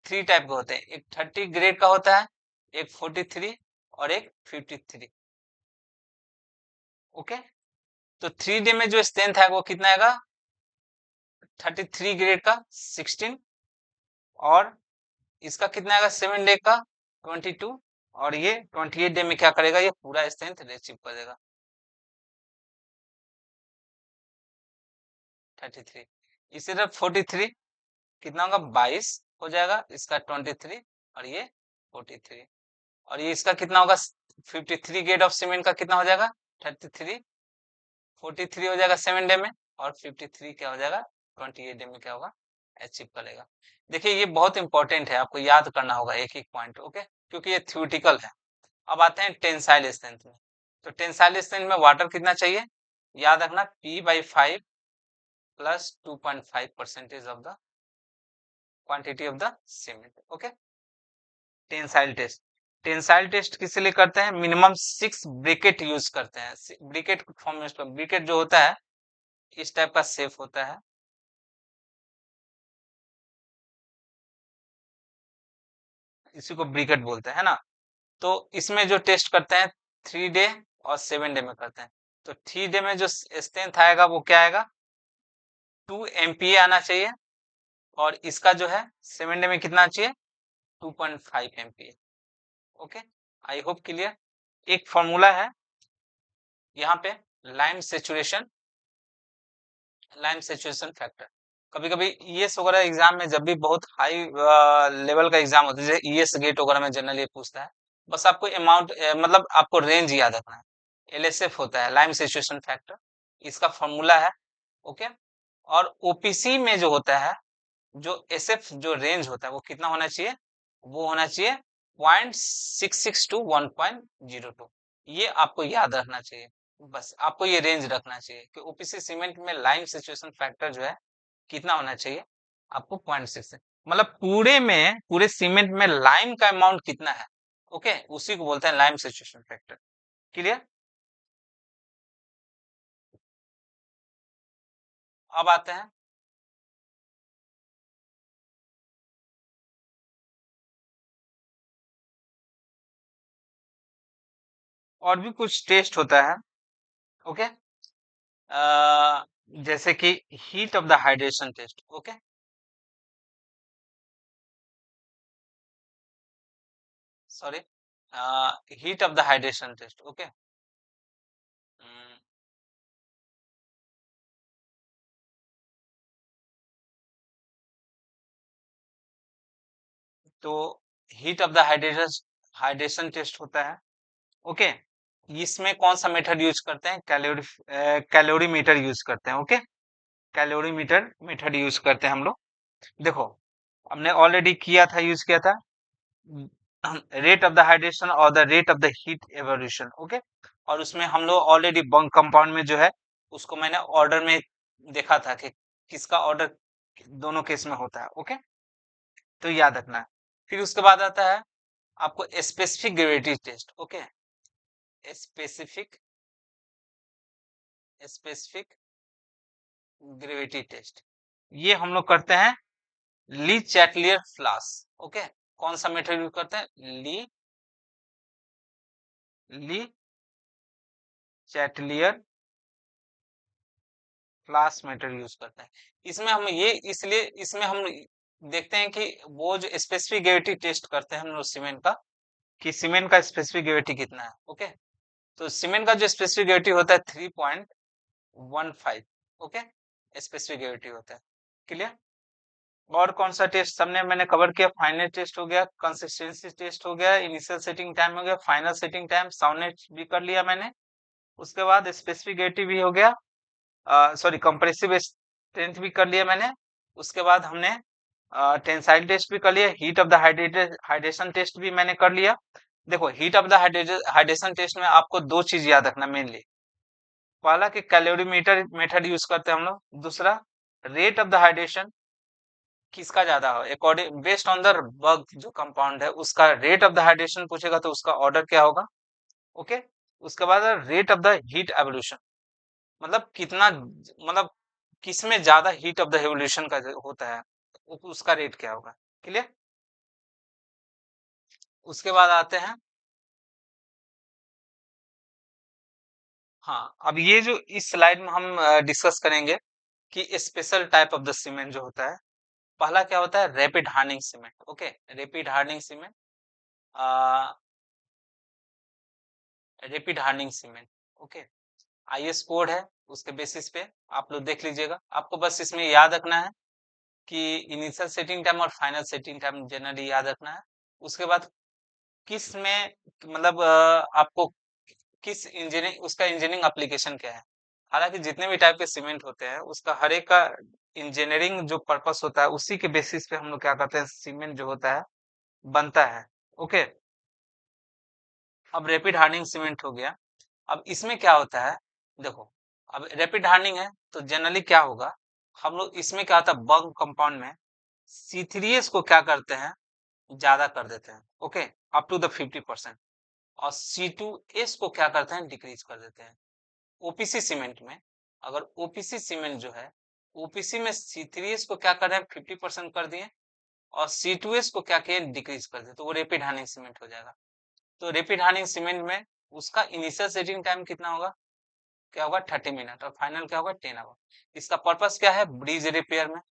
3 टाइप के होते हैं, एक 30 ग्रेड का होता है, एक 43 और एक 53। ओके, तो 3 डे में जो स्ट्रेंथ है वो कितना आएगा, 33 ग्रेड का 16, और इसका कितना आएगा, 7 डे का 22, और ये 28 डे में क्या करेगा, ये पूरा स्ट्रेंथ अचीव करेगा, 33। इसी तरह 43 कितना होगा, 22 हो जाएगा, इसका 23 और ये 43, और ये इसका कितना होगा, 53 ग्रेड ऑफ सीमेंट का कितना हो जाएगा, 33, 43 हो जाएगा 7 डे में, और 53 क्या हो जाएगा, 28 डे में क्या होगा, अचीव करेगा। देखिए ये बहुत इंपॉर्टेंट है, आपको याद करना होगा एक एक पॉइंट। ओके, क्योंकि ये थ्योरेटिकल है। अब आते हैं टेंसाइल स्ट्रेंथ में। तो टेंसाइल स्ट्रेंथ में वाटर कितना चाहिए, याद रखना, P/5 plus 2.5% of the quantity of the cement. Okay, tensile test, tensile test किस लिए करते हैं, मिनिमम 6 ब्रिकेट यूज करते हैं। ब्रिकेट फॉर्मेशन, ब्रिकेट जो होता है इस टाइप का शेप होता है, इसी को ब्रिकेट बोलते हैं, है ना। तो इसमें जो टेस्ट करते हैं 3 डे और 7 डे में करते हैं। तो 3 डे में जो स्ट्रेंथ आएगा वो क्या आएगा, 2 MPa आना चाहिए, और इसका जो है 7 डे में कितना चाहिए, 2.5 MPa। Okay, I hope clear. एक फॉर्मूला है यहाँ पे, lime saturation, lime saturation factor. कभी कभी ईएस वगैरह एग्जाम में, जब भी बहुत हाई लेवल का एग्जाम होता है, जैसे ईएस गेट वगैरह में जनरली ये पूछता है, बस आपको अमाउंट, मतलब आपको रेंज याद रखना है। एलएसएफ होता है, लाइम सेचुरेशन फैक्टर, इसका फॉर्मूला है। ओके, और ओपीसी में जो होता है, जो एसएफ जो रेंज होता है वो कितना होना चाहिए, वो होना चाहिए 0.66 टू 1.02। ये आपको याद रखना चाहिए, बस आपको ये रेंज रखना चाहिए कि ओपीसी सीमेंट में लाइम सिचुएशन फैक्टर जो है कितना होना चाहिए, आपको 0.6, मतलब पूरे में, पूरे सीमेंट में लाइम का अमाउंट कितना है। ओके, उसी को बोलते हैं लाइम सिचुएशन फैक्टर। क्लियर। अब आते हैं, और भी कुछ टेस्ट होता है। ओके, जैसे कि heat of the hydration test. Okay, sorry, heat of the hydration test. Okay, तो heat of the hydration, hydration test होता है। ओके, इसमें कौन सा मेथड यूज करते हैं, कैलोरीमीटर यूज करते हैं। ओके, कैलोरीमीटर मेथड यूज करते हैं हम लोग। देखो हमने ऑलरेडी किया था, यूज किया था रेट ऑफ द हाइड्रेशन और the rate of the heat evolution. Okay, और उसमें हम लोग ऑलरेडी बंक कंपाउंड में जो है उसको मैंने ऑर्डर में देखा था कि किसका ऑर्डर दोनों केस में होता है। ओके, तो याद रखना है। फिर उसके बाद आता है आपको specific gravity test. Okay, specific specific gravity test, ये हम लोग करते हैं ली चैटलियर फ्लास्क। ओके, कौन सा मेथड यूज करते हैं? ली चैटलियर फ्लास्क मेथड यूज करते हैं। इसमें हम ये इसलिए इसमें हम देखते हैं कि वो जो स्पेसिफिक ग्रेविटी टेस्ट करते हैं हम लोग सीमेंट का, कि सीमेंट का स्पेसिफिक ग्रेविटी कितना है। ओके, तो सीमेंट का जो स्पेसिफिक ग्रेविटी होता है 3.15। ओके, स्पेसिफिक ग्रेविटी होता है। क्लियर? और कौन सा टेस्ट सबने मैंने कवर किया? फाइनल टेस्ट हो गया, कंसिस्टेंसी टेस्ट हो गया, इनिशियल सेटिंग टाइम हो गया, फाइनल सेटिंग टाइम, साउंडनेस भी कर लिया मैंने। उसके बाद स्पेसिफिक ग्रेविटी भी हो गया, सॉरी कंप्रेसिव स्ट्रेंथ भी कर लिया मैंने। उसके बाद हमने टेंसाइल टेस्ट भी कर लिया, heat of the hydration test भी मैंने कर लिया। देखो heat of the hydration test में आपको दो चीज याद रखना मेनली। पहला कि कैलोरीमीटर मेथड यूज करते हैं हम लोग, दूसरा रेट ऑफ द हाइड्रेशन किसका ज्यादा हो according based on the work जो कंपाउंड है उसका रेट ऑफ द हाइड्रेशन पूछेगा तो उसका ऑर्डर क्या होगा। ओके, उसके बाद rate of the heat evolution, मतलब कितना, मतलब किसमें ज्यादा हीट ऑफ द एवोल्यूशन का जो होता है उसका रेट क्या होगा। क्लियर? उसके बाद आते हैं, हाँ अब ये जो इस स्लाइड में हम डिस्कस करेंगे कि special type of the cement जो होता है। पहला क्या होता है? Rapid hardening cement. Okay, rapid hardening cement, rapid hardening cement. Okay, IS code है, उसके बेसिस पे आप लोग देख लीजिएगा। आपको बस इसमें याद रखना है कि इनिशियल सेटिंग टाइम और फाइनल सेटिंग टाइम जनरली याद रखना है। उसके बाद किस में, मतलब आपको किस इंजीनियरिंग, उसका इंजीनियरिंग एप्लीकेशन क्या है। हालांकि जितने भी टाइप के सीमेंट होते हैं उसका हर एक का इंजीनियरिंग जो पर्पस होता है उसी के बेसिस पे हम लोग क्या करते हैं, सीमेंट जो होता है बनता है। ओके, अब रैपिड हार्डनिंग सीमेंट हो गया। अब इसमें क्या होता है, देखो अब रैपिड हार्डनिंग है तो जनरली क्या होगा, हम लोग इसमें क्या होता है बंक कंपाउंड में C3S को क्या करते हैं, ज्यादा कर देते हैं। ओके, अप टू द 50%, और C2S को क्या करते हैं, डिक्रीज कर देते हैं। ओपीसी सीमेंट में, अगर ओपीसी सीमेंट जो है, ओपीसी में C3S को क्या कर रहे हैं 50% कर दिए, और C2S को क्या किए, डिक्रीज कर दिए, तो वो रैपिड हार्डनिंग सीमेंट हो जाएगा। तो रैपिड हार्डनिंग सीमेंट में उसका इनिशियल सेटिंग टाइम कितना होगा, क्या होगा 30 मिनट, और फाइनल क्या होगा 10 आवर। इसका पर्पस क्या है, ब्रिज रिपेयर में,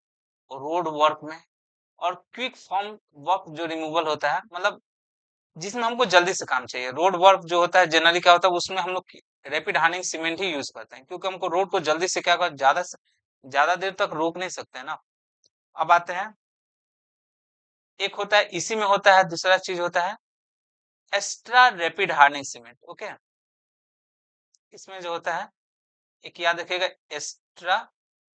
रोड वर्क में, और क्विक फॉर्म वर्क जो रिमूवल होता है, मतलब जिसमें हमको जल्दी से काम चाहिए। रोड वर्क जो होता है जनरली क्या होता है उसमें हम लोग रैपिड हार्डनिंग सीमेंट ही यूज करते हैं, क्योंकि हमको रोड को जल्दी से क्या कर ज्यादा देर तक रोक नहीं सकते हैं ना। अब आते हैं, एक होता है इसी में होता है, दूसरा चीज होता है extra rapid hardening cement. Okay, इसमें जो होता है एक याद रखिएगा, एक्स्ट्रा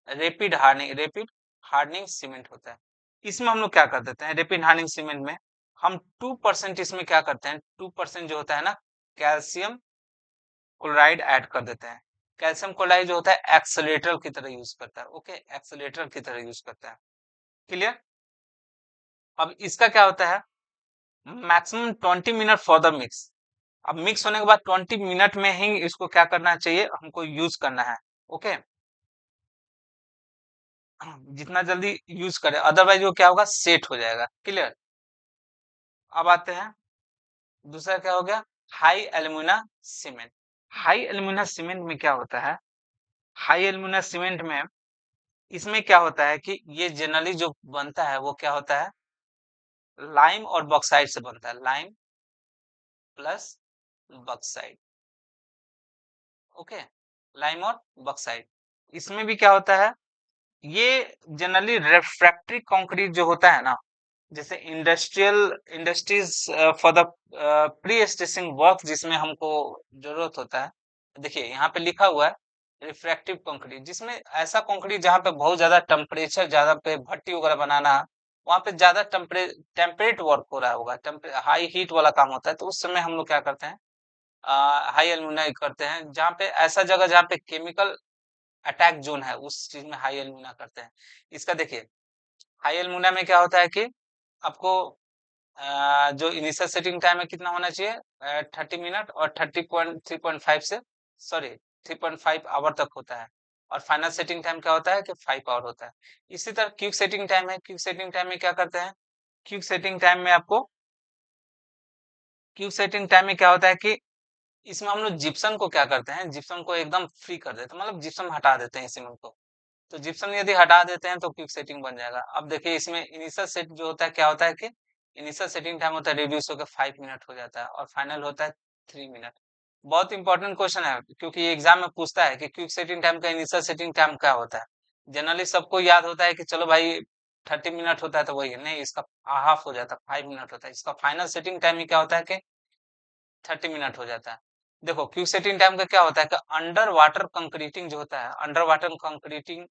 रैपिड हार्डनिंग सीमेंट होता है। इसमें हम लोग क्या कर देते हैं, रैपिड हार्डनिंग सीमेंट में हम 2% इसमें क्या करते हैं, 2% जो होता है ना कैल्शियम क्लोराइड ऐड कर देते हैं। कैल्शियम क्लोराइड जो होता है एक्सेलेटर की तरह यूज करता है। ओके, एक्सेलेटर की तरह यूज करता है। क्लियर? अब इसका क्या होता है, maximum 20 minute for the mix. अब मिक्स होने के बाद 20 मिनट में ही इसको क्या करना चाहिए, हमको यूज करना है। ओके, जितना जल्दी यूज करें, अदरवाइज वो क्या होगा, सेट हो जाएगा। क्लियर? अब आते हैं, दूसरा क्या हो गया, high alumina cement. High alumina cement में क्या होता है, हाई एल्यूमिना सीमेंट में इसमें क्या होता है कि ये जनरली जो बनता है वो क्या होता है, लाइम और बॉक्साइड से बनता है, lime plus bauxite. Okay, lime और बॉक्साइड, इसमें भी क्या होता है, ये जनरली रिफ्रैक्टरी कंक्रीट जो होता है ना, जैसे industries for the pre stressing work जिसमें हमको जरूरत होता है। देखिए यहाँ पे लिखा हुआ है रिफ्रैक्टिव कंक्रीट, जिसमें ऐसा कंक्रीट जहाँ पे बहुत ज्यादा टेम्परेचर, ज्यादा पे भट्टी वगैरह बनाना, वहां पे ज्यादा टेम्परेट वर्क हो रहा होगा, हाई हीट वाला काम होता है, तो उस समय हम लोग क्या करते हैं, हाई एल्यूमिना करते हैं। जहाँ पे ऐसा जगह जहाँ पे केमिकल अटैक जोन है, उस चीज में हाई एल्यूमिना करते हैं। इसका देखिए, हाई एल्यूमिना में क्या होता है कि आपको जो इनिशियल सेटिंग टाइम है कितना होना चाहिए, 30 मिनट, और 3.5 से, सॉरी, 3.5 आवर तक होता है। और फाइनल सेटिंग टाइम क्या होता है कि 5 आवर होता है। इसी तरह क्विक सेटिंग टाइम है, क्विक सेटिंग टाइम में क्या करते हैं, क्विक सेटिंग टाइम में आपको, क्विक सेटिंग टाइम में क्या होता है कि इसमें हम लोग जिप्सम को क्या करते हैं, जिप्सम को एकदम फ्री कर देते हैं, मतलब जिप्सम हटा देते हैं सीमेंट को। तो जिप्सम यदि हटा देते हैं तो क्विक सेटिंग बन जाएगा। अब देखिए इसमें इनिशियल सेट जो होता है, क्या होता है कि इनिशियल सेटिंग टाइम होता है रिड्यूस होकर 5 मिनट हो जाता है, और फाइनल होता है 3 मिनट। बहुत इंपॉर्टेंट क्वेश्चन है, क्योंकि ये एग्जाम में पूछता है कि क्विक सेटिंग टाइम का इनिशियल सेटिंग टाइम क्या होता है। जनरली सबको याद होता है कि चलो भाई 30 मिनट होता है, तो वही नहीं, इसका हाफ हो जाता है, 5 मिनट होता है। इसका फाइनल सेटिंग टाइम ही क्या होता है कि 30 मिनट हो जाता है। देखो क्विक सेटिंग टाइम का क्या होता है कि अंडर वाटर कंक्रीटिंग जो होता है, अंडर वाटर कंक्रीटिंग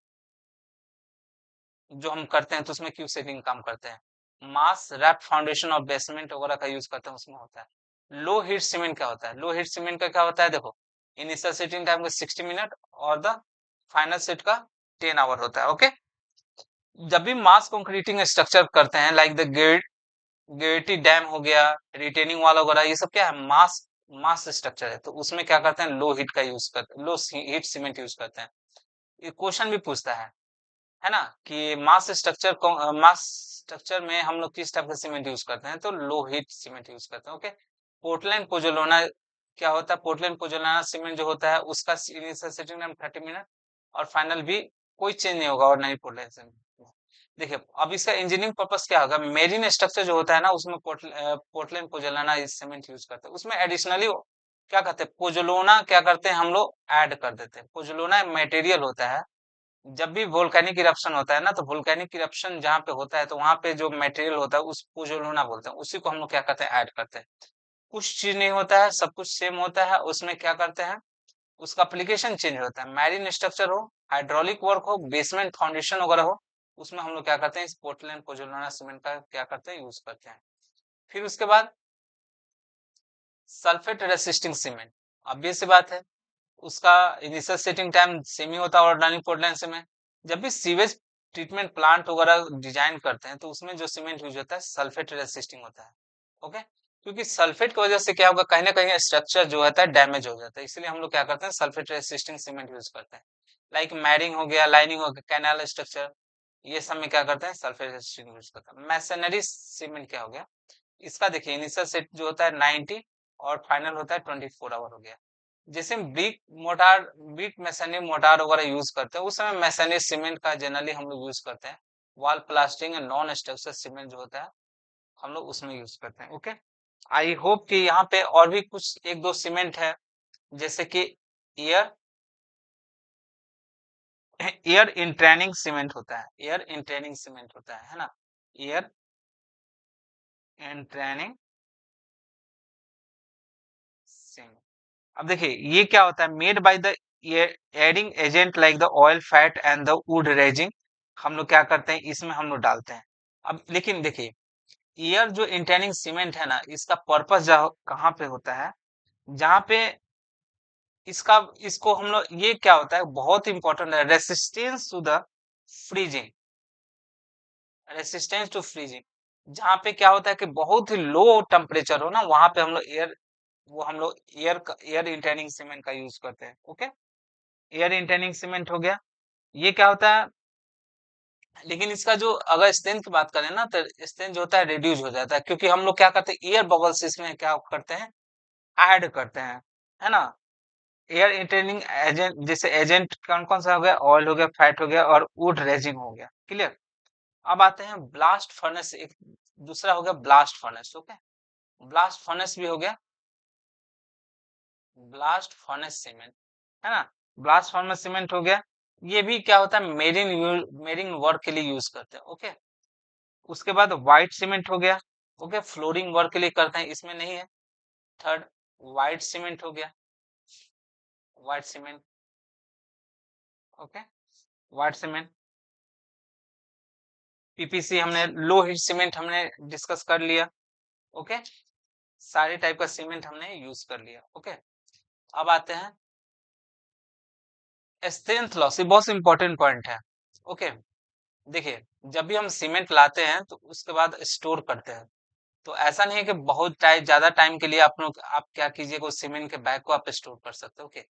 जो हम करते हैं, तो उसमें क्यू सेटिंग काम करते हैं। मास रैप फाउंडेशन और बेसमेंट वगैरह का यूज करते हैं, उसमें होता है। लो हीट सीमेंट क्या होता है, लो हीट सीमेंट का क्या होता है, देखो इनिशियल सेटिंग टाइम का 60 मिनट, और द फाइनल सेट का 10 आवर होता है। ओके, जब भी मास कंक्रीटिंग स्ट्रक्चर करते हैं, लाइक द गेटी डैम हो गया, रिटेनिंग वाल वगैरह, ये सब क्या है, मास मास स्ट्रक्चर है, तो उसमें क्या करते हैं, लो हीट का यूज करते हैं, लो हीट सीमेंट यूज करते हैं। ये क्वेश्चन भी पूछता है ना, कि मास स्ट्रक्चर में हम लोग किस टाइप का सीमेंट यूज करते हैं, तो लो हीट सीमेंट यूज करते हैं। ओके, पोर्टलैंड पोजोलाना क्या होता है, पोर्टलैंड पोजोलाना सीमेंट जो होता है उसका इनिशियल सेटिंग टाइम 30 मिनट, और फाइनल भी कोई चेंज नहीं होगा, और नहीं पोर्टलैंड सीमेंट। देखिए अब इसका इंजीनियरिंग पर्पस क्या होगा, मेरीन स्ट्रक्चर जो होता है ना, उसमें पोर्टलैंड पोजोलाना सीमेंट यूज करते हैं। उसमें एडिशनली क्या कहते हैं, पोजोलोना क्या करते हैं हम लोग, ऐड कर देते हैं। पोजोलोना मटेरियल होता है, जब भी वोल्केनिक इरप्शन होता है ना, तो वोल्केनिक इरप्शन जहाँ पे होता है, तो वहां पे जो मटेरियल होता है उसको जो लूना बोलते हैं, उसी को हम लोग क्या करते हैं, ऐड करते हैं। कुछ चीज नहीं होता है, सब कुछ सेम होता है। उसमें क्या करते हैं, उसका एप्लीकेशन चेंज होता है। मैरिन स्ट्रक्चर हो, हाइड्रोलिक वर्क हो, बेसमेंट फाउंडेशन वगैरह हो, उसमें हम लोग क्या करते हैं, इस पोर्टलैंड पोजोलाना सीमेंट का क्या करते हैं, यूज करते हैं। फिर उसके बाद सल्फेट रेसिस्टिंग सीमेंट, ऑब्वियस सी बात है, उसका इनिशियल सेटिंग टाइम सेम ही होता है ऑर्गेनिक पोर्टलैंड से में। जब भी सीवेज ट्रीटमेंट प्लांट वगैरह डिजाइन करते हैं, तो उसमें जो सीमेंट यूज होता है सल्फेट रेसिस्टिंग होता है। ओके, क्योंकि सल्फेट की वजह से क्या होगा, कहीं ना कहीं स्ट्रक्चर जो होता है डैमेज हो जाता है, इसलिए हम लोग क्या करते हैं, सल्फेट रेसिस्टिंग सीमेंट यूज करते हैं। लाइक मैरिंग हो गया, लाइनिंग हो गया, कैनाल स्ट्रक्चर, ये सब में क्या करते हैं, सल्फेट रेसिस्टिंग यूज करते हैं। मैसनरी सीमेंट क्या हो गया, इसका देखिए इनिशियल सेट जो होता है 90, और फाइनल होता है 24 आवर हो गया। जैसे हम brick motor, brick masonry motor वगैरह यूज करते हैं, उस समय मैसनरी सीमेंट का जनरली हम लोग यूज करते हैं। Wall plastering and non structure cement जो होता है, हम लोग उसमें यूज करते हैं। ओके, आई होप कि यहाँ पे और भी कुछ एक दो सीमेंट है, जैसे कि एयर एयर इंट्रेनिंग सीमेंट होता है, एयर इंट्रेनिंग सीमेंट होता है ना, एयर इंट्रेनिंग सीमेंट। अब देखिए ये क्या होता है, made by the adding agent like the oil fat and the wood raising, हम लोग क्या करते हैं, इसमें हम लोग डालते हैं। अब लेकिन देखिए, एयर जो इंटेनिंग सीमेंट है ना, इसका पर्पस कहाँ पे होता है, जहाँ पे इसका इसको हम लोग, ये क्या होता है, बहुत इंपॉर्टेंट है, resistance to the freezing, resistance to freezing. जहाँ पे क्या होता है कि बहुत ही लो टेम्परेचर हो ना, वहां पे हम लोग हम लोग एयर इंटेनिंग सीमेंट का यूज करते हैं। ओके, एयर इंटेनिंग सीमेंट हो गया। ये क्या होता है, लेकिन इसका जो अगर स्ट्रेंथ की बात करें ना, तो स्ट्रेंथ जो होता है रिड्यूस हो जाता है, क्योंकि हम लोग क्या करते हैं, एयर बबल्स इसमें क्या करते हैं, ऐड करते हैं, है ना। एयर इंटेनिंग एजेंट, जैसे एजेंट कौन कौन सा हो गया, ऑयल हो गया, फैट हो गया, और वुड रेजिंग हो गया। क्लियर। अब आते हैं ब्लास्ट फर्नेस, एक दूसरा हो गया blast furnace. Okay, blast furnace भी हो गया, ब्लास्ट फर्नेस सीमेंट, है ना, ब्लास्ट फर्नेस सीमेंट हो गया। ये भी क्या होता है, मेरिन वर्क के लिए यूज करते हैं। ओके, उसके बाद व्हाइट सीमेंट हो गया। ओके, फ्लोरिंग वर्क के लिए करते हैं, इसमें नहीं है। थर्ड, व्हाइट सीमेंट हो गया, white cement. Okay, white cement, PPC हमने, लो हीट सीमेंट हमने डिस्कस कर लिया। ओके, सारे टाइप का सीमेंट हमने यूज कर लिया। ओके, अब आते हैं स्ट्रेंथ लॉस, ये बहुत इंपॉर्टेंट पॉइंट है। ओके, देखिए, जब भी हम सीमेंट लाते हैं तो उसके बाद स्टोर करते हैं, तो ऐसा नहीं है कि बहुत टाइम, ज्यादा टाइम के लिए आप लोग, आप क्या कीजिएगा, उस सीमेंट के बैग को आप स्टोर कर सकते हो। ओके,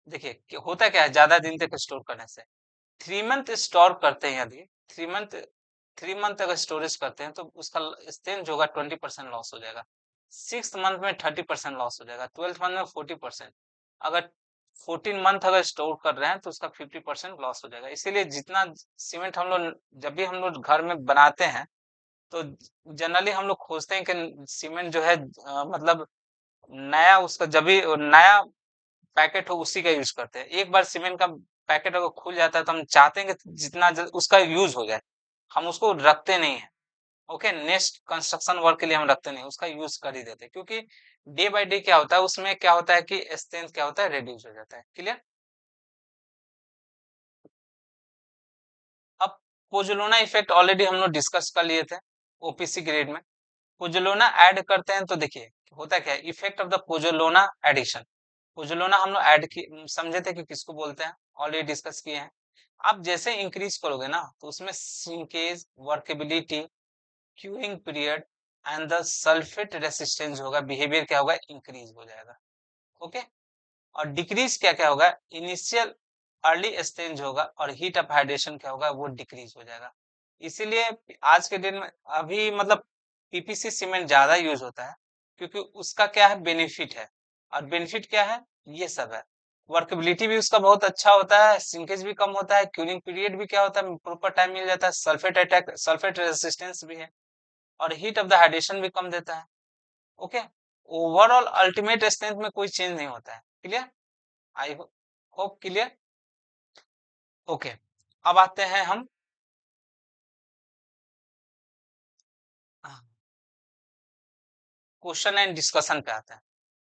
देखिए होता क्या है, ज्यादा दिन तक स्टोर करने से, 3 मंथ स्टोर करते हैं, यदि 3 मंथ, 3 मंथ अगर स्टोरेज करते हैं तो उसका स्ट्रेंथ जो होगा 20% लॉस हो जाएगा, 6th मंथ में 30% लॉस हो जाएगा, 12th मंथ में 40%, अगर 14 मंथ अगर स्टोर कर रहे हैं तो उसका 50% लॉस हो जाएगा। इसीलिए जितना सीमेंट हम लोग, जब भी हम लोग घर में बनाते हैं, तो जनरली हम लोग खोजते हैं कि सीमेंट जो है मतलब नया, उसका जब भी नया पैकेट हो उसी का यूज करते हैं। एक बार सीमेंट का पैकेट अगर खुल जाता है तो हम चाहते हैं कि जितना जल्द उसका यूज हो जाए, हम उसको रखते नहीं है। ओके, नेक्स्ट कंस्ट्रक्शन वर्क के लिए हम रखते नहीं, उसका यूज कर ही देते हैं, क्योंकि डे बाय डे क्या होता है, उसमें क्या होता है कि स्ट्रेंथ क्या होता है, रिड्यूस हो जाता है। क्लियर? अब पोजोलोना इफेक्ट ऑलरेडी हम लोग डिस्कस कर लिए थे ओपीसी ग्रेड में। पोजोलोना ऐड करते हैं तो देखिए होता क्या है, effect of the pozzolana addition. Pozzolana हम लोग ऐड की समझे थे कि किसको बोलते हैं, ऑलरेडी डिस्कस किए हैं। आप जैसे इंक्रीज करोगे ना तो उसमें sinkage, workability, queuing period and the sulphate resistance होगा, बिहेवियर क्या होगा, इंक्रीज हो जाएगा। ओके, और डिक्रीज क्या क्या होगा, इनिशियल अर्ली स्टेज होगा, और हीट ऑफ हाइड्रेशन क्या होगा, वो डिक्रीज हो जाएगा। इसीलिए आज के दिन में अभी मतलब पीपीसी सीमेंट ज्यादा यूज होता है, क्योंकि उसका क्या है, बेनिफिट है। और बेनिफिट क्या है, ये सब है। वर्केबिलिटी भी उसका बहुत अच्छा होता है, सिंकेज भी कम होता है, क्यूरिंग पीरियड भी क्या होता है, प्रॉपर टाइम मिल जाता है, सल्फेट अटैक, सल्फेट रेसिस्टेंस भी है, और हीट ऑफ द हाइड्रेशन भी कम देता है। ओके, ओवरऑल अल्टीमेट स्ट्रेंथ में कोई चेंज नहीं होता है। Clear? I hope clear. Okay, अब आते हैं हम क्वेश्चन एंड डिस्कशन पे आते हैं।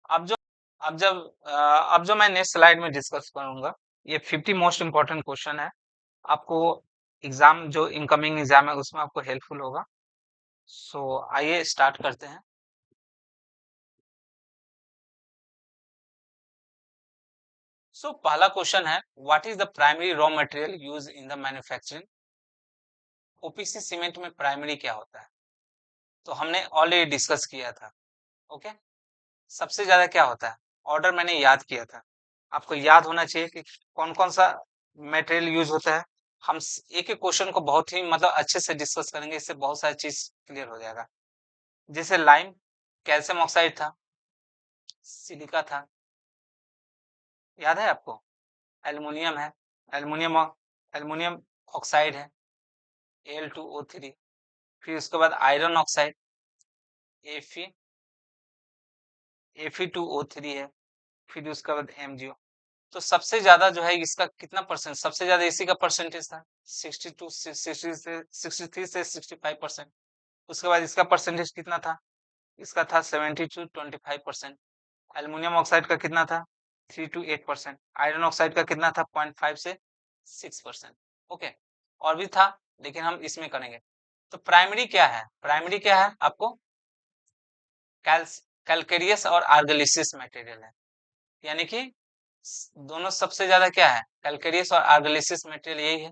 अब जो अब जब अब जो मैं नेक्स्ट स्लाइड में डिस्कस करूंगा, ये 50 मोस्ट इंपॉर्टेंट क्वेश्चन है, आपको एग्जाम, जो इनकमिंग एग्जाम है उसमें आपको हेल्पफुल होगा। सो आइए स्टार्ट करते हैं। सो पहला क्वेश्चन है, what is the primary raw material use in the manufacturing? OPC cement में प्राइमरी क्या होता है, तो हमने ऑलरेडी डिस्कस किया था। ओके, सबसे ज्यादा क्या होता है, ऑर्डर मैंने याद किया था, आपको याद होना चाहिए कि कौन कौन सा मटेरियल यूज होता है। हम एक एक क्वेश्चन को बहुत ही मतलब अच्छे से डिस्कस करेंगे, इससे बहुत सारी चीज क्लियर हो जाएगा। जैसे लाइम, कैल्शियम ऑक्साइड था, सिलिका था, याद है आपको, एल्युमिनियम है, एल्युमिनियम, एल्युमिनियम ऑक्साइड है, Al2O3, फिर उसके बाद आयरन ऑक्साइड, Fe, Fe2O3 है, फिर उसके बाद MgO। तो सबसे ज्यादा जो है इसका कितना परसेंट, सबसे ज्यादा इसी का परसेंटेज था, 62 से 60 से 63 से 65%। उसके बाद इसका परसेंटेज कितना था, इसका था 70 टू 25%। एल्युमिनियम ऑक्साइड का कितना था, 3 to 8%। आयरन ऑक्साइड का कितना था, 0.5 से 6%। ओके, और भी था लेकिन हम इसमें करेंगे। तो प्राइमरी क्या है, प्राइमरी क्या है आपको, कैलकेरियस और आर्गलिसिस मटेरियल है, यानी कि दोनों सबसे ज्यादा क्या है, कैलकेरियस और आर्गलिसिस मटेरियल, यही है,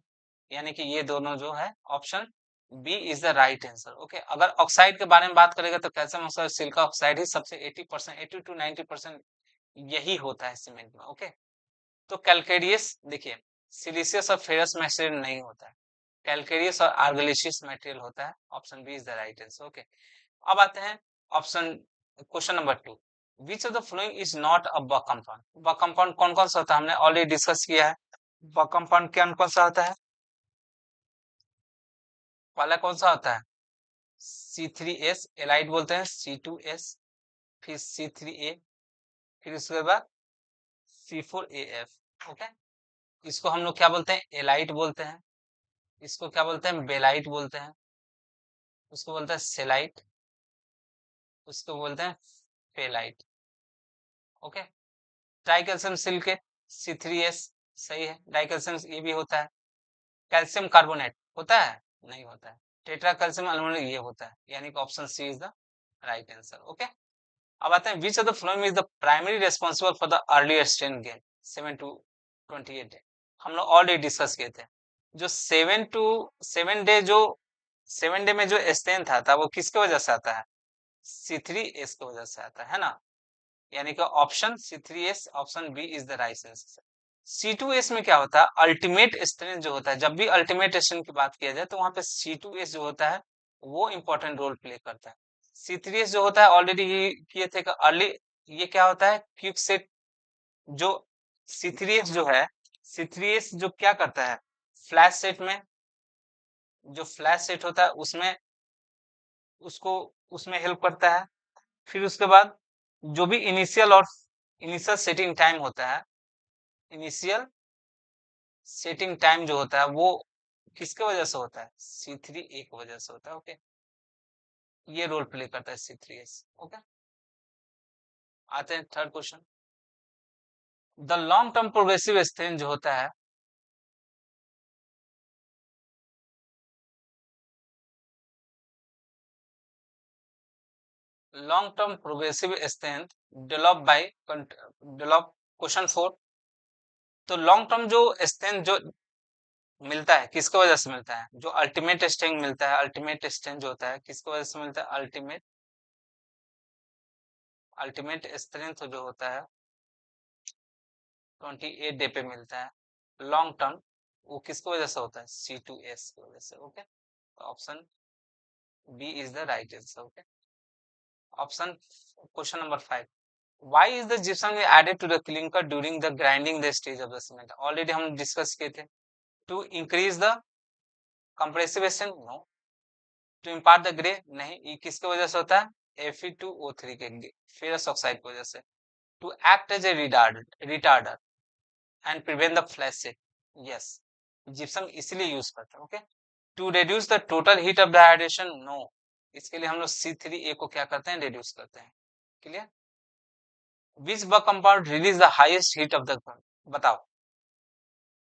यानी कि ये दोनों जो है, option B is the right answer. Okay, अगर ऑक्साइड के बारे में बात करेगा तो कैल्शियम ऑक्साइड, सिलिका ऑक्साइड ही सबसे 80%, 80 to 90% यही होता है सीमेंट में। ओके, तो कैलकेरियस देखिए, सिलिशियस और फेरस मटेरियल नहीं होता है, कैलकेरियस और आर्गलिसिस मटेरियल होता है। Option B is the right answer. Okay, अब आते हैं option, question number 2, which of the following is not a Bogue compound? Bogue compound कौन कौन सा होता है, हमने ऑलरेडी डिस्कस किया है। बक कंपाउंड कौन कौन सा होता है, पहला कौन सा होता है, C3S एलाइड बोलते हैं, C2S, फिर C3A, फिर उसके बाद C4AF। ओके, इसको हम लोग क्या बोलते हैं, एलाइट बोलते हैं, इसको क्या बोलते हैं, बेलाइट बोलते हैं, उसको बोलते हैं सेलाइट, उसको बोलते हैं felite. Okay, tri calcium silicate, C3S, सही है, डाइकैल्शियम ये भी होता है। कैल्शियम कार्बोनेट होता है? नहीं होता है। टेट्रा कैल्शियम अल्मोनेट ये होता है, यानी कि option C is the right answer. Okay, अब आते हैं, which of the following is the primary responsible for the early strength gain 7 to 28 day. हम लोग ऑलरेडी डिस्कस किए थे, जो 7 डे, जो 7 डे में जो स्ट्रेन था वो किसके वजह से आता है? C3S की वजह से आता है ना, यानी कि option C3S, option B is the right answer. C2S में क्या होता है? अल्टीमेट स्ट्रेंथ जो होता है, जब भी अल्टीमेट स्ट्रेंथ की बात किया जाए तो वहां पे C2S जो होता है वो इंपॉर्टेंट रोल प्ले करता है। C3S जो होता है ऑलरेडी ये किए थे कि अर्ली, ये क्या होता है? Quick set. जो C3S जो है, C3S जो क्या करता है, फ्लैश सेट में, जो फ्लैश सेट होता है उसमें उसको उसमें हेल्प करता है। फिर उसके बाद जो भी इनिशियल सेटिंग टाइम होता है, इनिशियल सेटिंग टाइम जो होता है वो किसके वजह से होता है? C3A की वजह से होता है। ओके, ये रोल प्ले करता है C3S। ओके, आते हैं third question. The long term progressive strain जो होता है, long term progressive strength develop by develop, question 4। तो लॉन्ग टर्म जो स्ट्रेंथ जो मिलता है किसकी वजह से मिलता है? जो अल्टीमेट स्ट्रेंथ मिलता है, अल्टीमेट स्ट्रेंथ जो होता है किसकी वजह से मिलता है? अल्टीमेट स्ट्रेंथ जो होता है 28 डे पे मिलता है लॉन्ग टर्म, वो किसकी वजह से होता है? C2S की वजह से। Okay, option B is the right answer. Okay, option, question number 5। Why is the gypsum added to the clinker during the grinding the stage of the cement? Already हम डिस्कस किए थे। To increase the compression? No. To impart the grey? नहीं। ये किसके वजह से होता है? Fe2O3 के फेरस ऑक्साइड की वजह से। To act as a retarder and prevent the flash set? Yes, gypsum इसलिए यूज करते हैं। Okay, to reduce the total heat of dehydration? No, इसके लिए हम लोग C3A को क्या करते हैं? रिड्यूस करते हैं। क्लियर? विच व compound release the highest heat of the, बताओ।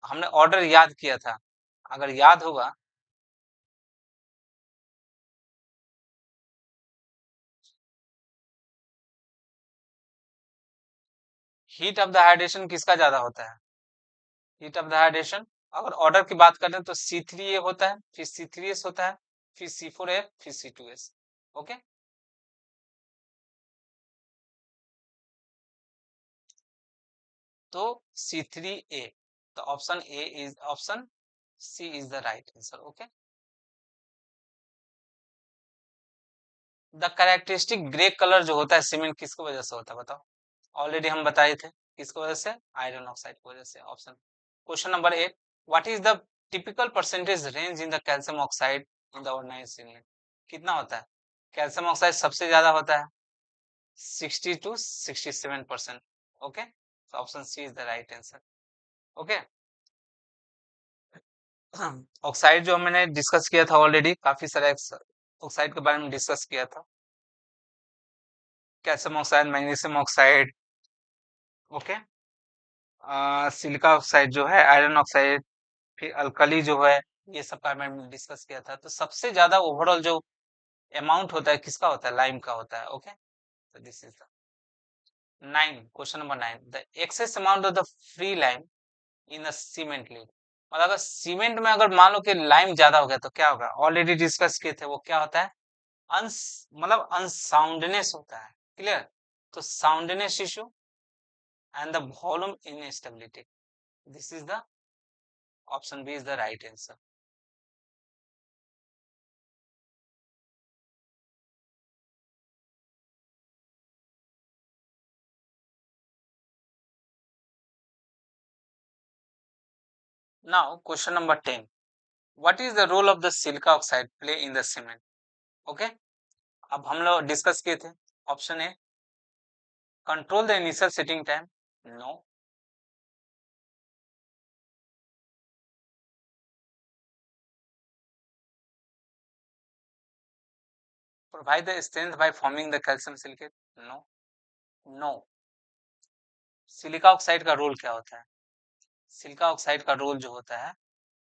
हमने ऑर्डर याद किया था, अगर याद होगा। हीट ऑफ द हाइड्रेशन किसका ज्यादा होता है? हीट ऑफ द हाइड्रेशन, अगर ऑर्डर की बात करें तो C3A होता है, फिर C3S होता है, फिर C4F, फिर C2S। ओके, तो C3A, तो option A is, option C is the right answer. Okay, the characteristic grey colour जो होता है सीमेंट किसकी वजह से होता है? बताओ। ऑलरेडी हम बताए थे, किसकी वजह से? आयरन ऑक्साइड की वजह से। Option, question number 8। What is the typical percentage range in the calcium oxide in the ordinary cement? कितना होता है? कैल्शियम ऑक्साइड सबसे ज्यादा होता है 60 to 67%। Okay, so option C is the right answer. Okay, oxide जो मैंने डिस्कस किया था ऑलरेडी, काफी सारे ऑक्साइड के बारे में डिस्कस किया था। Calcium oxide, magnesium oxide, okay, silica oxide जो है, आयरन ऑक्साइड, फिर अल्कली जो है, ये सब का मैंने डिस्कस किया था। तो सबसे ज्यादा ओवरऑल जो अमाउंट होता है किसका होता है? लाइम का होता है। ओके, तो this is the 9, question number 9। The excess amount of the free lime in a cement lead, मतलब अगर सीमेंट में अगर मान लो कि लाइम ज्यादा हो गया तो क्या होगा? ऑलरेडी डिस्कस किए थे, वो क्या होता है? अनस मतलब अनसाउंडनेस होता है। क्लियर? तो soundness issue and the volume instability, this is the option B is the right answer. Now question number 10। What is the role of the silica oxide play in the cement? Okay, अब हम लोग डिस्कस किए थे। Option A, control the initial setting time? No. Provide the strength by forming the calcium silicate? No. No. Silica oxide का रोल क्या होता है? सिलिका ऑक्साइड का रोल जो होता है,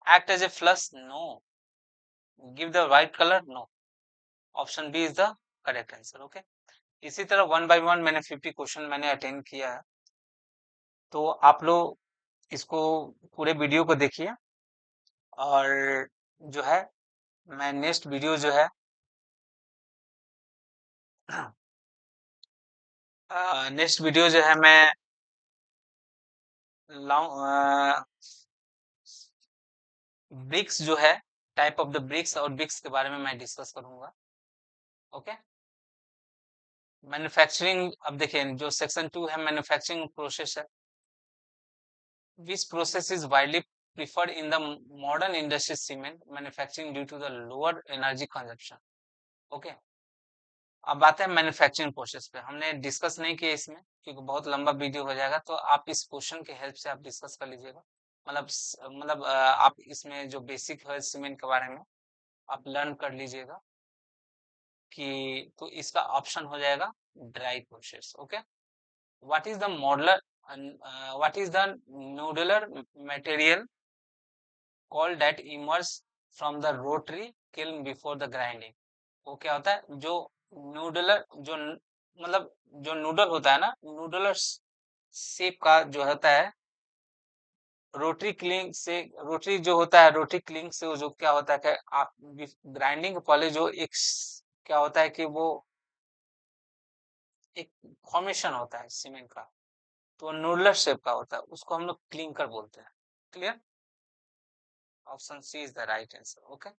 act as a flush, no, give the white colour, no, option B is the correct answer. Okay, इसी तरह 1 बाय 1 मैंने 50 क्वेश्चन मैंने अटेंड किया है, तो आप लोग इसको पूरे वीडियो को देखिए, और जो है मैं नेक्स्ट वीडियो जो है नेक्स्ट वीडियो जो है मैं लाऊं, ब्रिक्स जो है, टाइप ऑफ द ब्रिक्स और ब्रिक्स के बारे में मैं डिस्कस करूंगा। ओके, मैन्युफैक्चरिंग, अब देखिए जो सेक्शन 2 है मैन्युफैक्चरिंग प्रोसेस है, which process is widely preferred in the modern industry cement manufacturing due to the lower energy consumption। Okay, अब आते हैं मैन्युफैक्चरिंग प्रोसेस पे, हमने डिस्कस नहीं किया इसमें क्योंकि बहुत लंबा वीडियो हो जाएगा, तो आप इस क्वेश्चन के हेल्प से आप डिस्कस कर लीजिएगा, मतलब आप इसमें जो बेसिक है सीमेंट के बारे में आप लर्न कर लीजिएगा कि, तो इसका ऑप्शन हो जाएगा dry process. Okay, what is the modular, what is the nodular material called that emerge from the rotary kiln before the grinding. वो क्या होता है, जो नूडलर, जो मतलब जो नूडल होता है ना, नूडलर शेप का जो होता है, रोटरी क्लिंग से, रोटरी जो होता है, रोटरी क्लिंग से वो जो क्या होता है कि आप ग्राइंडिंग के पहले जो एक क्या होता है कि वो एक फॉर्मेशन होता है सीमेंट का, तो नूडलर शेप का होता है, उसको हम लोग क्लिंकर बोलते हैं। Clear, option C is the right answer. Okay,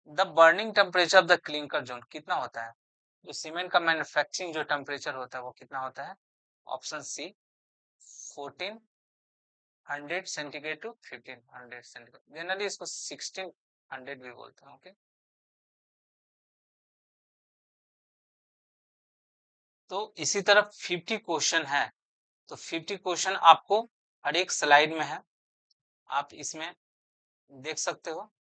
the burning temperature of the clinker zone कितना होता है, जो सीमेंट का मैन्युफैक्चरिंग जो टेम्परेचर होता है वो कितना होता है, option C 1400 centigrade to 1500 centigrade, generally इसको 1600 भी बोलते हैं। ओके, तो इसी तरह 50 क्वेश्चन है, तो 50 क्वेश्चन आपको हर एक स्लाइड में है, आप इसमें देख सकते हो।